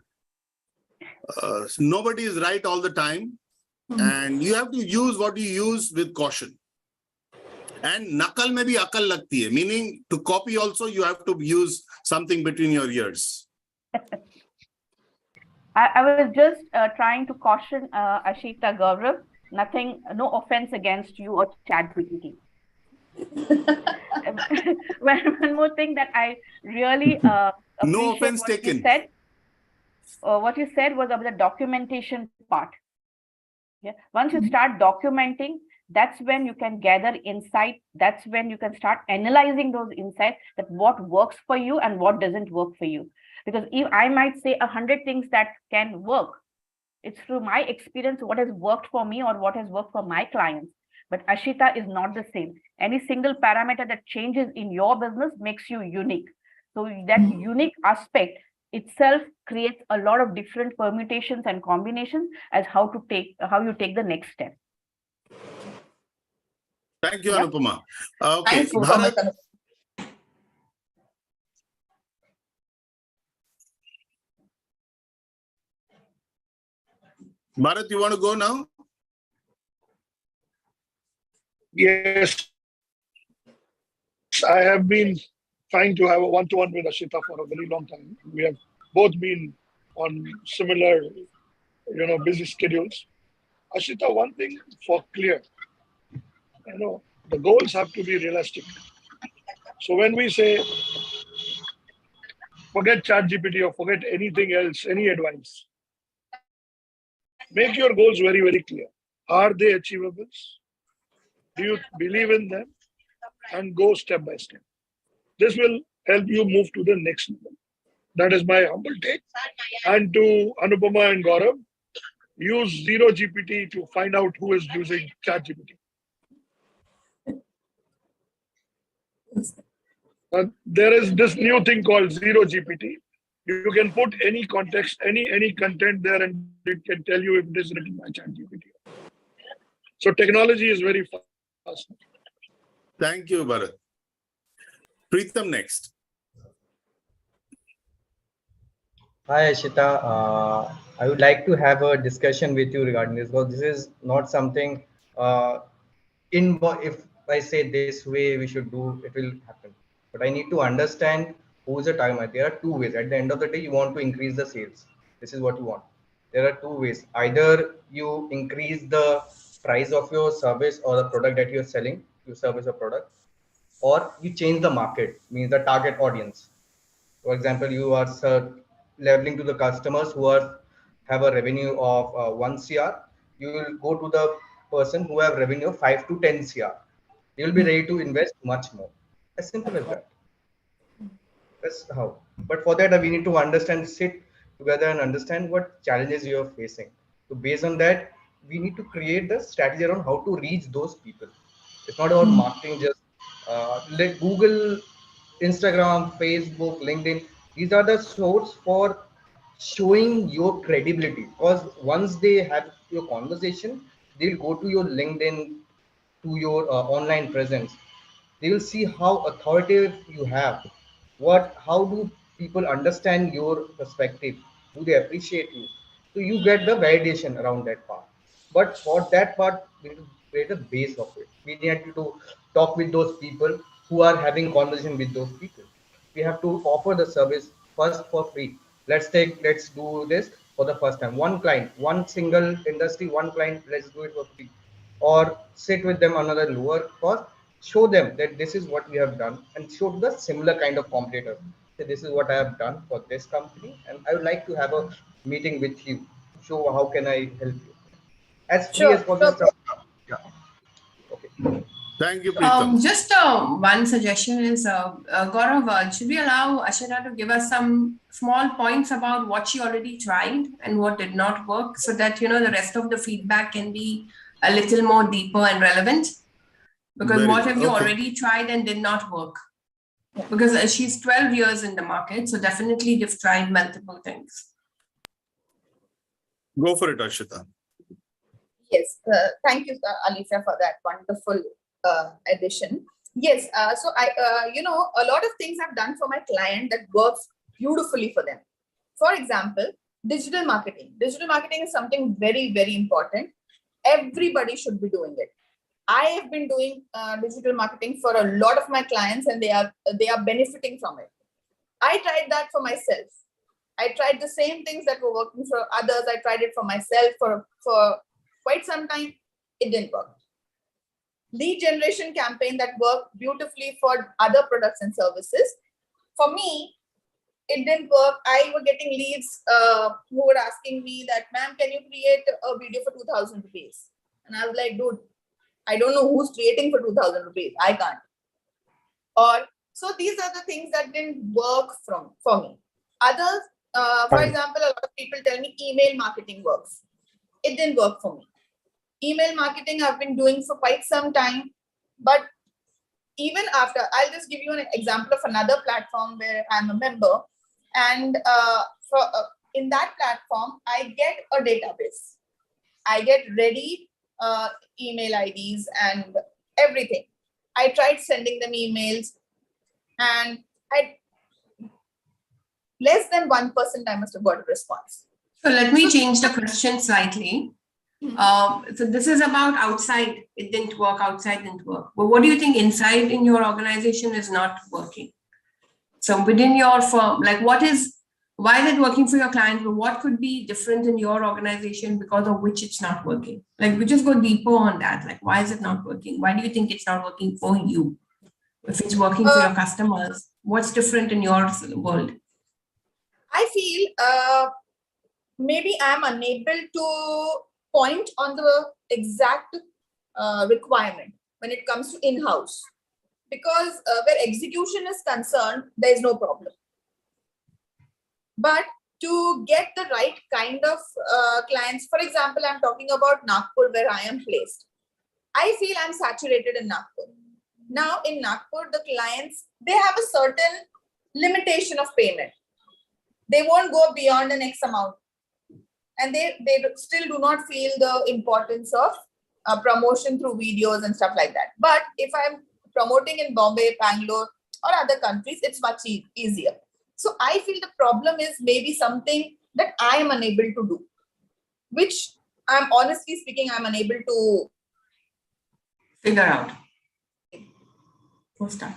Nobody is right all the time. And you have to use what you use with caution. And nakal mein bhi akal lagti hai, meaning to copy also, you have to use something between your ears. I was just trying to caution Ashita, Gaurav, nothing, no offense against you or ChatGPT. One more thing that I really No appreciate offense what taken. you said. What you said was about the documentation part. Yeah. Once you start documenting, that's when you can gather insight. That's when you can start analyzing those insights, that what works for you and what doesn't work for you. Because if I might say 100 things that can work, it's through my experience what has worked for me or what has worked for my clients. But Ashita is not the same. Any single parameter that changes in your business makes you unique. So that unique aspect itself creates a lot of different permutations and combinations as how you take the next step. Thank you, Anupama. Okay, Bharat. Bharat, you want to go now? Yes. I have been trying to have a one-to-one with Ashita for a very long time. We have both been on similar, busy schedules. Ashita, one thing for clear, the goals have to be realistic. So when we say, forget ChatGPT or forget anything else, any advice, make your goals very, very clear. Are they achievable? Do you believe in them? And go step by step. This will help you move to the next level. That is my humble take. And to Anupama and Gaurav, use Zero GPT to find out who is using ChatGPT. There is this new thing called Zero GPT. You can put any context, any content there, and it can tell you if it is written by ChatGPT. So technology is very fast. Thank you, Bharat. Preetham next. Hi, Ashita. I would like to have a discussion with you regarding this, because this is not something if I say this way we should do, it will happen. But I need to understand who's the target. There are two ways. At the end of the day, you want to increase the sales. This is what you want. There are two ways. Either you increase the price of your service or the product that you're selling, your service or product, or you change the market, means the target audience. For example, you are leveling to the customers who have a revenue of 1 CR. You will go to the person who have revenue of 5 to 10 CR. You will be ready to invest much more. As simple as that. That's how. But for that, we need to sit together and understand what challenges you are facing. So based on that, we need to create the strategy around how to reach those people. It's not about marketing, just like Google, Instagram, Facebook, LinkedIn. These are the source for showing your credibility, because once they have your conversation, they'll go to your LinkedIn, to your online presence. They will see how authoritative you have. How do people understand your perspective? Do they appreciate you? So you get the validation around that part. But for that part, we need to create a base of it. We need to talk with those people who are having conversation with those people. We have to offer the service first for free. Let's do this for the first time. One client, one single industry, one client, let's do it for free. Or sit with them another lower cost, show them that this is what we have done, and show the similar kind of competitor. So this is what I have done for this company, and I would like to have a meeting with you. Show how can I help you as free as possible. Yeah. Okay. Thank you, Preetham. Just one suggestion is, Gaurav, should we allow Ashita to give us some small points about what she already tried and what did not work, so that, you know, the rest of the feedback can be a little more deeper and relevant? Because what have you already tried and did not work? Because she's 12 years in the market, so definitely you've tried multiple things. Go for it, Ashita. Yes, thank you, Alicia, for that wonderful addition. Yes, so you know, a lot of things I've done for my client that works beautifully for them. For example, digital marketing. Digital marketing is something very, very important. Everybody should be doing it. I have been doing digital marketing for a lot of my clients, and they are benefiting from it. I tried that for myself. I tried the same things that were working for others. I tried it for myself for quite some time. It didn't work. Lead generation campaign that worked beautifully for other products and services. For me, it didn't work. I was getting leads who were asking me that, ma'am, can you create a video for 2,000 rupees? And I was like, dude, I don't know who's creating for 2,000 rupees. I can't. So these are the things that didn't work for me. Others, for example, a lot of people tell me email marketing works. It didn't work for me. Email marketing I've been doing for quite some time, but even after, I'll just give you an example of another platform where I'm a member, and in that platform, I get a database. I get ready email IDs and everything. I tried sending them emails, and less than 1% I must have got a response. So let me change the question slightly. So this is about outside. It didn't work. Outside didn't work. But what do you think inside in your organization is not working? So within your firm, like why is it working for your clients? But what could be different in your organization because of which it's not working? Like we just go deeper on that. Like why is it not working? Why do you think it's not working for you? If it's working for your customers, what's different in your world? I feel maybe I'm unable to point on the exact requirement when it comes to in-house, because where execution is concerned, there is no problem. But to get the right kind of clients, for example, I'm talking about Nagpur where I am placed. I feel I'm saturated in Nagpur. Now in Nagpur, the clients, they have a certain limitation of payment. They won't go beyond an X amount. And they still do not feel the importance of promotion through videos and stuff like that. But if I'm promoting in Bombay, Bangalore, or other countries, it's much easier. So I feel the problem is maybe something that I am unable to do, which I'm honestly speaking, I'm unable to figure out. Start.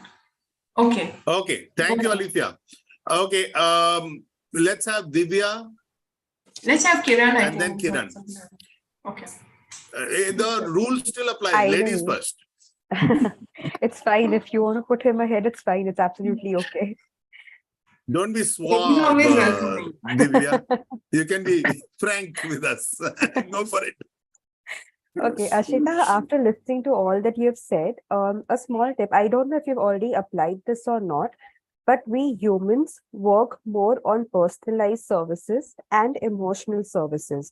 Okay. Okay. Thank you, Alicia. Okay. Let's have Divya. Let's have Kiran. And then Kiran. Okay. The rules still apply. Ladies first. It's fine. If you want to put him ahead, it's fine. It's absolutely okay. Don't be suave, Divya. You can be frank with us. Go for it. Okay, Ashita, after listening to all that you have said, a small tip. I don't know if you've already applied this or not, but we humans work more on personalized services and emotional services.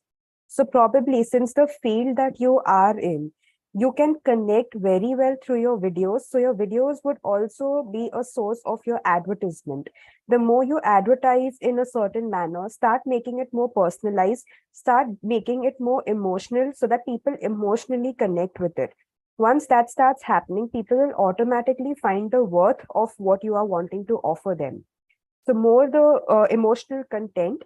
So probably since the field that you are in, you can connect very well through your videos. So your videos would also be a source of your advertisement. The more you advertise in a certain manner, start making it more personalized, start making it more emotional so that people emotionally connect with it. Once that starts happening, people will automatically find the worth of what you are wanting to offer them. So more the emotional content,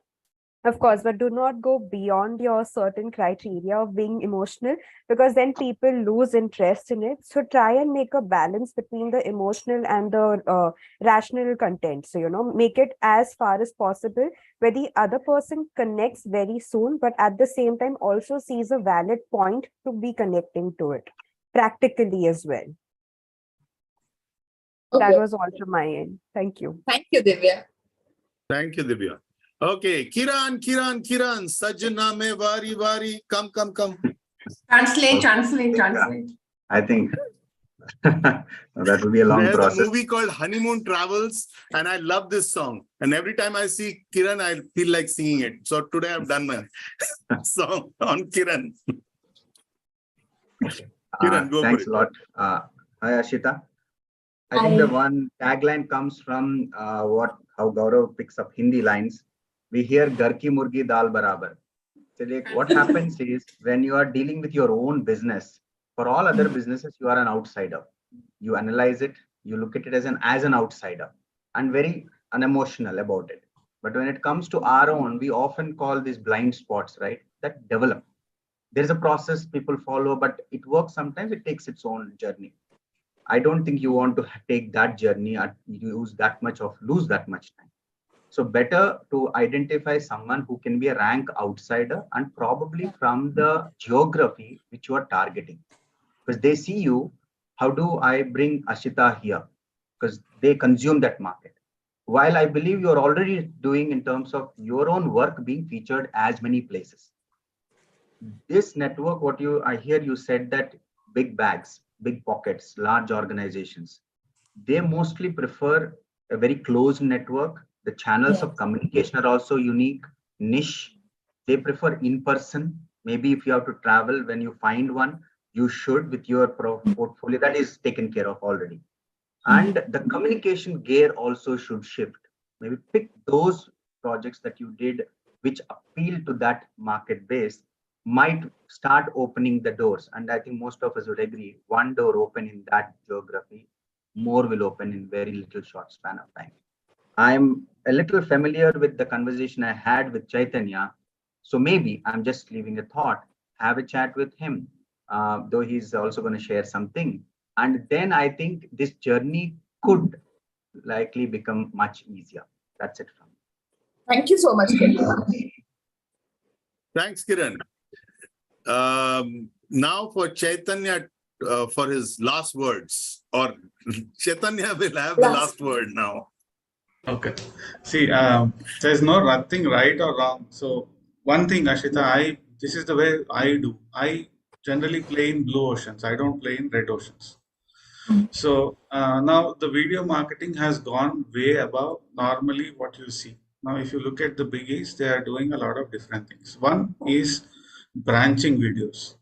of course, but do not go beyond your certain criteria of being emotional, because then people lose interest in it. So try and make a balance between the emotional and the rational content. So, make it as far as possible where the other person connects very soon, but at the same time also sees a valid point to be connecting to it practically as well. Okay. That was all from my end. Thank you. Thank you, Divya. Thank you, Divya. Okay, Kiran, Sajjana mein vari vari, come. Translate. I think that will be a long There's process. a movie called Honeymoon Travels, and I love this song. And every time I see Kiran, I feel like singing it. So today I've done my song on Kiran. Kiran, go Thanks for a it. lot. Hi, Ashita. I think the one tagline comes from how Gaurav picks up Hindi lines. We hear Gar ki murgi dal barabar. So what happens is when you are dealing with your own business, for all other businesses, you are an outsider. You analyze it, you look at it as an outsider and very unemotional about it. But when it comes to our own, we often call these blind spots, right? That develop. There's a process people follow, but it works sometimes, it takes its own journey. I don't think you want to take that journey and lose that much time. So better to identify someone who can be a rank outsider and probably from the geography which you are targeting. Because they see you, how do I bring Ashita here? Because they consume that market. While I believe you're already doing in terms of your own work being featured as many places. This network, I hear you said that big bags, big pockets, large organizations, they mostly prefer a very closed network. The channels of communication are also unique, niche. They prefer in person. Maybe if you have to travel, when you find one, you should with your portfolio that is taken care of already. And the communication gear also should shift. Maybe pick those projects that you did which appeal to that market base, might start opening the doors. And I think most of us would agree, one door open in that geography, more will open in very little short span of time. I'm a little familiar with the conversation I had with Chaitanya. So maybe I'm just leaving a thought, have a chat with him, though he's also going to share something. And then I think this journey could likely become much easier. That's it from me. Thank you so much, Kiran. Thanks, Kiran. Now for Chaitanya for his last words, or Chaitanya will have the last word now. Okay. See, there's nothing right or wrong. So one thing, Ashita, this is the way I do. I generally play in blue oceans. I don't play in red oceans. So now the video marketing has gone way above normally what you see. Now, if you look at the biggies, they are doing a lot of different things. One is branching videos.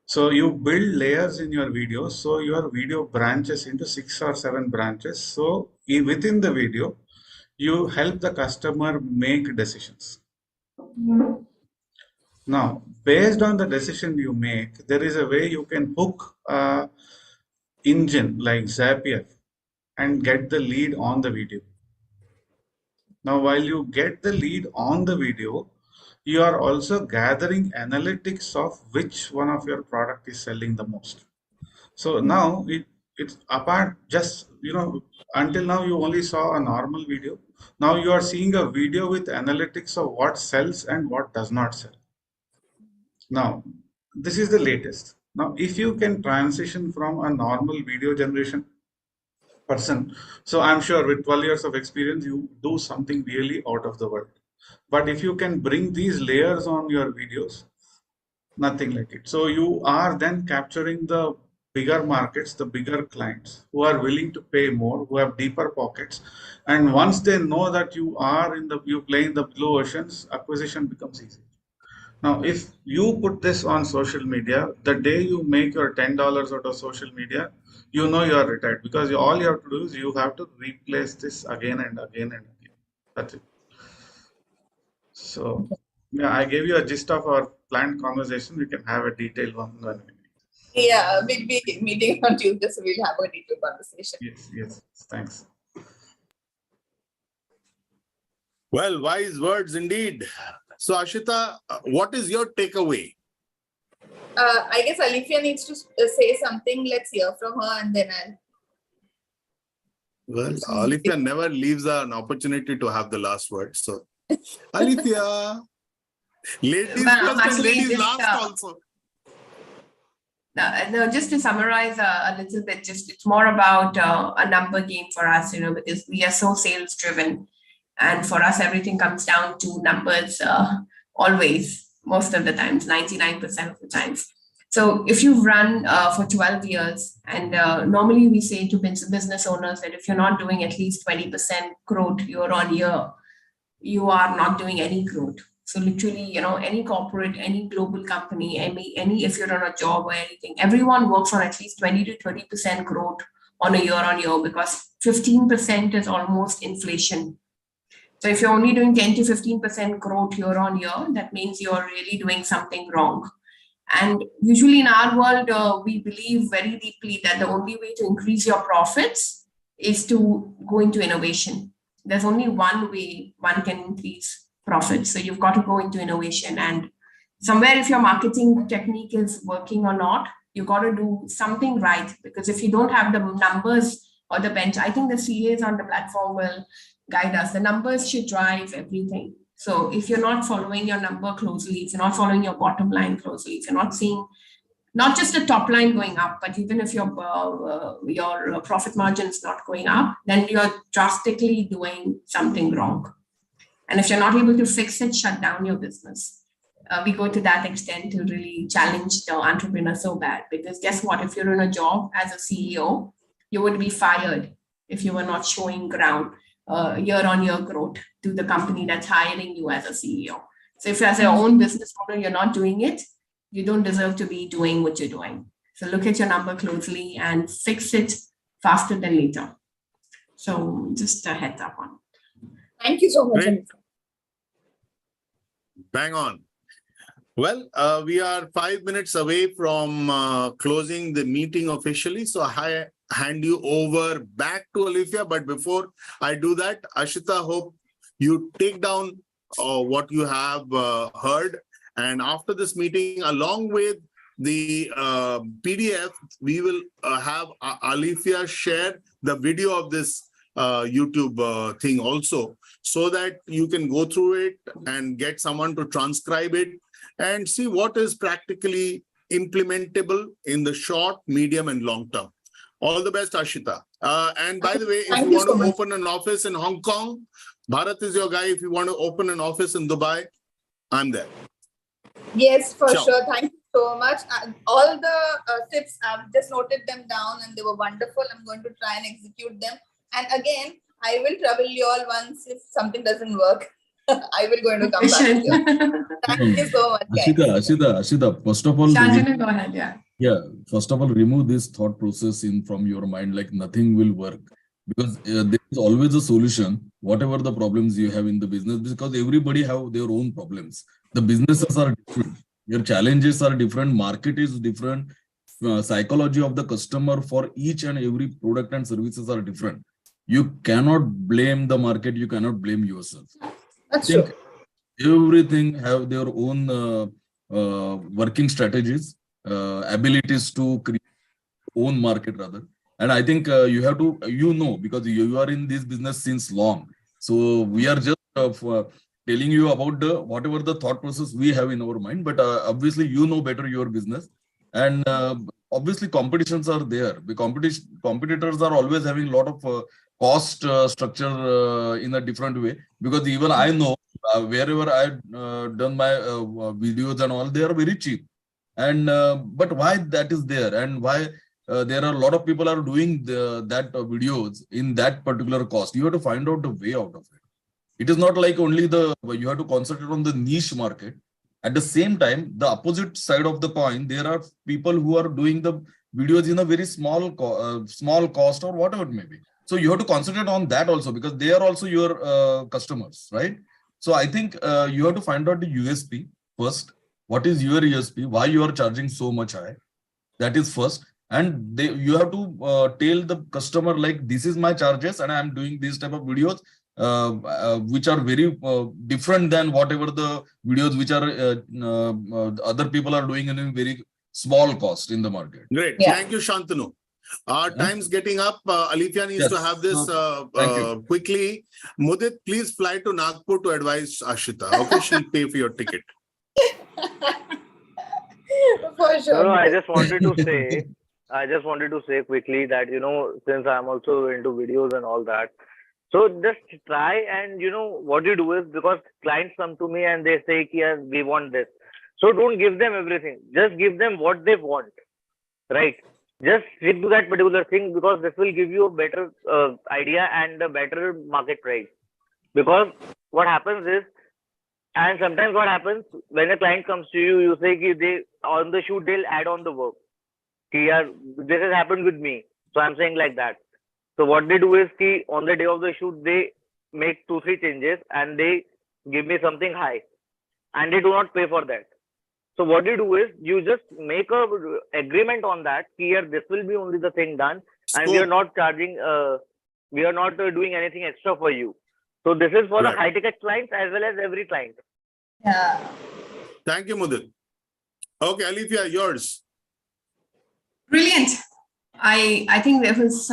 So you build layers in your videos. So your video branches into 6 or 7 branches. So within the video, you help the customer make decisions. Now, based on the decision you make, there is a way you can hook a engine like Zapier and get the lead on the video. Now, while you get the lead on the video, you are also gathering analytics of which one of your product is selling the most. So now it's apart, just, until now you only saw a normal video. Now you are seeing a video with analytics of what sells and what does not sell. Now, this is the latest. Now, if you can transition from a normal video generation person, so I'm sure with 12 years of experience, you do something really out of the world. But if you can bring these layers on your videos, nothing like it. So you are then capturing the bigger markets, the bigger clients who are willing to pay more, who have deeper pockets. And once they know that you play in the blue oceans, acquisition becomes easy. Now, if you put this on social media, the day you make your $10 out of social media, you know you are retired, because all you have to do is you have to replace this again and again and again. That's it. So, yeah, I gave you a gist of our planned conversation. We can have a detailed one. Yeah, we'll be meeting on Tuesday, so we'll have a detailed conversation. Yes, thanks. Well, wise words indeed. So, Ashita, what is your takeaway? I guess Alifia needs to say something. Let's hear from her, and then I'll. Well, Alifia never leaves an opportunity to have the last word. So, Alifia, ladies first and ladies last also. No, just to summarize a little bit, it's more about a number game for us, because we are so sales driven, and for us everything comes down to numbers always, most of the times, 99% of the times. So if you've run for 12 years, and normally we say to business owners that if you're not doing at least 20% growth year on year, you are not doing any growth. So literally, any corporate, any global company, any if you're on a job or anything, everyone works on at least 20 to 30% growth on a year on year, because 15% is almost inflation. So if you're only doing 10 to 15% growth year on year, that means you're really doing something wrong. And usually in our world, we believe very deeply that the only way to increase your profits is to go into innovation. There's only one way one can increase profits. So you've got to go into innovation. And somewhere, if your marketing technique is working or not, you've got to do something right. Because if you don't have the numbers or the bench, I think the CAs on the platform will guide us. The numbers should drive everything. So if you're not following your number closely, if you're not following your bottom line closely, if you're not seeing not just the top line going up, but even if your profit margin is not going up, then you're drastically doing something wrong. And if you're not able to fix it, shut down your business. We go to that extent to really challenge the entrepreneur so bad, because guess what? If you're in a job as a CEO, you would be fired if you were not showing ground year-on-year growth to the company that's hiring you as a CEO. So if as your own business owner, you're not doing it, you don't deserve to be doing what you're doing. So look at your number closely and fix it faster than later. So just a heads up on. Thank you so much. Great. Bang on. Well, we are 5 minutes away from closing the meeting officially. So I hand you over back to Alifia. But before I do that, Ashita, hope you take down what you have heard. And after this meeting, along with the PDF, we will have Alifia share the video of this YouTube thing also, so that you can go through it and get someone to transcribe it and see what is practically implementable in the short, medium, and long term. All the best, Ashita. And by the way, if you want to open an office in Hong Kong, Bharat is your guy. If you want to open an office in Dubai, I'm there. Yes, for sure. Thank you so much. All the tips, I've just noted them down and they were wonderful. I'm going to try and execute them. And again, I will trouble you all once if something doesn't work. I will go into come back here. Thank you so much, guys. Ashita, first of all, Shanjana, go ahead, yeah. Yeah, first of all, remove this thought process from your mind, like nothing will work, because there is always a solution, whatever the problems you have in the business, because everybody have their own problems. The businesses are different, your challenges are different, market is different, psychology of the customer for each and every product and services are different. You cannot blame the market, you cannot blame yourself. That's true. Everything have their own working strategies, abilities to create own market rather. And I think you have to, because you are in this business since long. So we are just telling you about whatever the thought process we have in our mind, but obviously you know better your business. And obviously competitions are there. The competitors are always having a lot of cost structure in a different way, because even I know wherever I've done my videos and all, they are very cheap. And but why that is there, and why there are a lot of people are doing that videos in that particular cost? You have to find out the way out of it. It is not like only you have to concentrate on the niche market At the same time, the opposite side of the coin, there are people who are doing the videos in a very small cost or whatever it may be. So you have to concentrate on that also, because they are also your customers, right? So I think you have to find out the USP first. What is your USP? Why you are charging so much high? That is first. And you have to tell the customer, like, this is my charges and I am doing this type of videos, which are very different than whatever the videos which are other people are doing in a very small cost in the market. Great. Thank you, Shantanu. Our time's getting up. Alithia needs to have this quickly. Mudit, please fly to Nagpur to advise Ashita. Okay, she'll pay for your ticket. For sure. No, I just wanted to say quickly that, since I'm also into videos and all that, so just try and, what you do is, because clients come to me and they say, yeah, we want this. So don't give them everything. Just give them what they want, right? Just stick to that particular thing, because this will give you a better idea and a better market price. Because what happens is, and sometimes what happens when a client comes to you, you say they on the shoot they'll add on the work. Here, this has happened with me, so I'm saying like that. So what they do is, on the day of the shoot, they make 2-3 changes and they give me something high, and they do not pay for that. So what you do is, you just make a agreement on that. Here, this will be only the thing done, and we are not charging. We are not doing anything extra for you. So this is for the high ticket clients as well as every client. Yeah. Thank you, Mudit. Okay, Alithia, yours. Brilliant. I think there was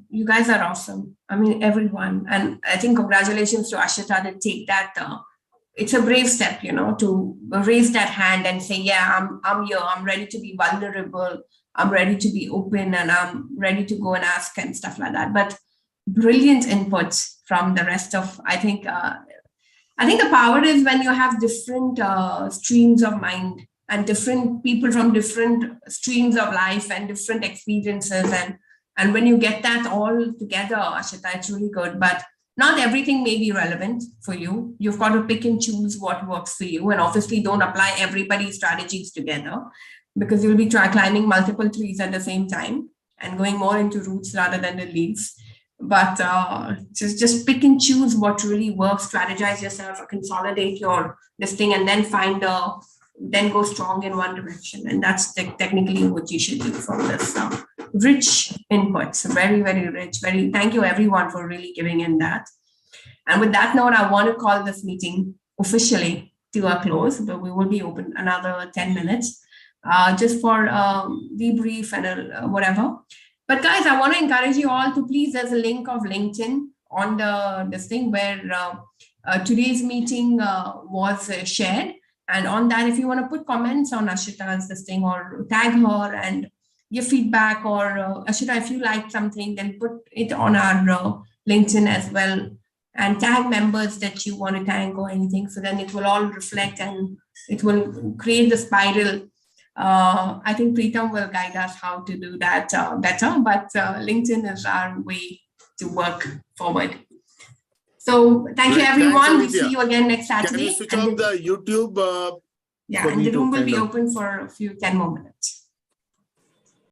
you guys are awesome. I mean, everyone. And I think congratulations to Ashita to take that. It's a brave step, to raise that hand and say, yeah, I'm here. I'm ready to be vulnerable. I'm ready to be open, and I'm ready to go and ask and stuff like that. But brilliant inputs from the rest of, I think the power is when you have different streams of mind and different people from different streams of life and different experiences. And when you get that all together, Ashita, it's really good. But not everything may be relevant for you. You've got to pick and choose what works for you. And obviously don't apply everybody's strategies together, because you'll be climbing multiple trees at the same time and going more into roots rather than the leaves. But just pick and choose what really works, strategize yourself, consolidate this thing, and then then go strong in one direction. And that's technically what you should do from this. Rich inputs, very, very rich. Thank you everyone for really giving in that. And with that note, I want to call this meeting officially to a close, but we will be open another 10 minutes just for debrief and whatever. But guys, I want to encourage you all to please, there's a link of LinkedIn on this thing where today's meeting was shared. And on that, if you want to put comments on Ashita's this thing, or tag her and give feedback, or Ashita, if you like something, then put it on our LinkedIn as well, and tag members that you want to thank or anything. So then it will all reflect and it will create the spiral. I think Preetam will guide us how to do that better, but LinkedIn is our way to work forward. So thank you, everyone. We'll see you again next Saturday. Can you switch off the YouTube? And the room will be open for a few 10 more minutes.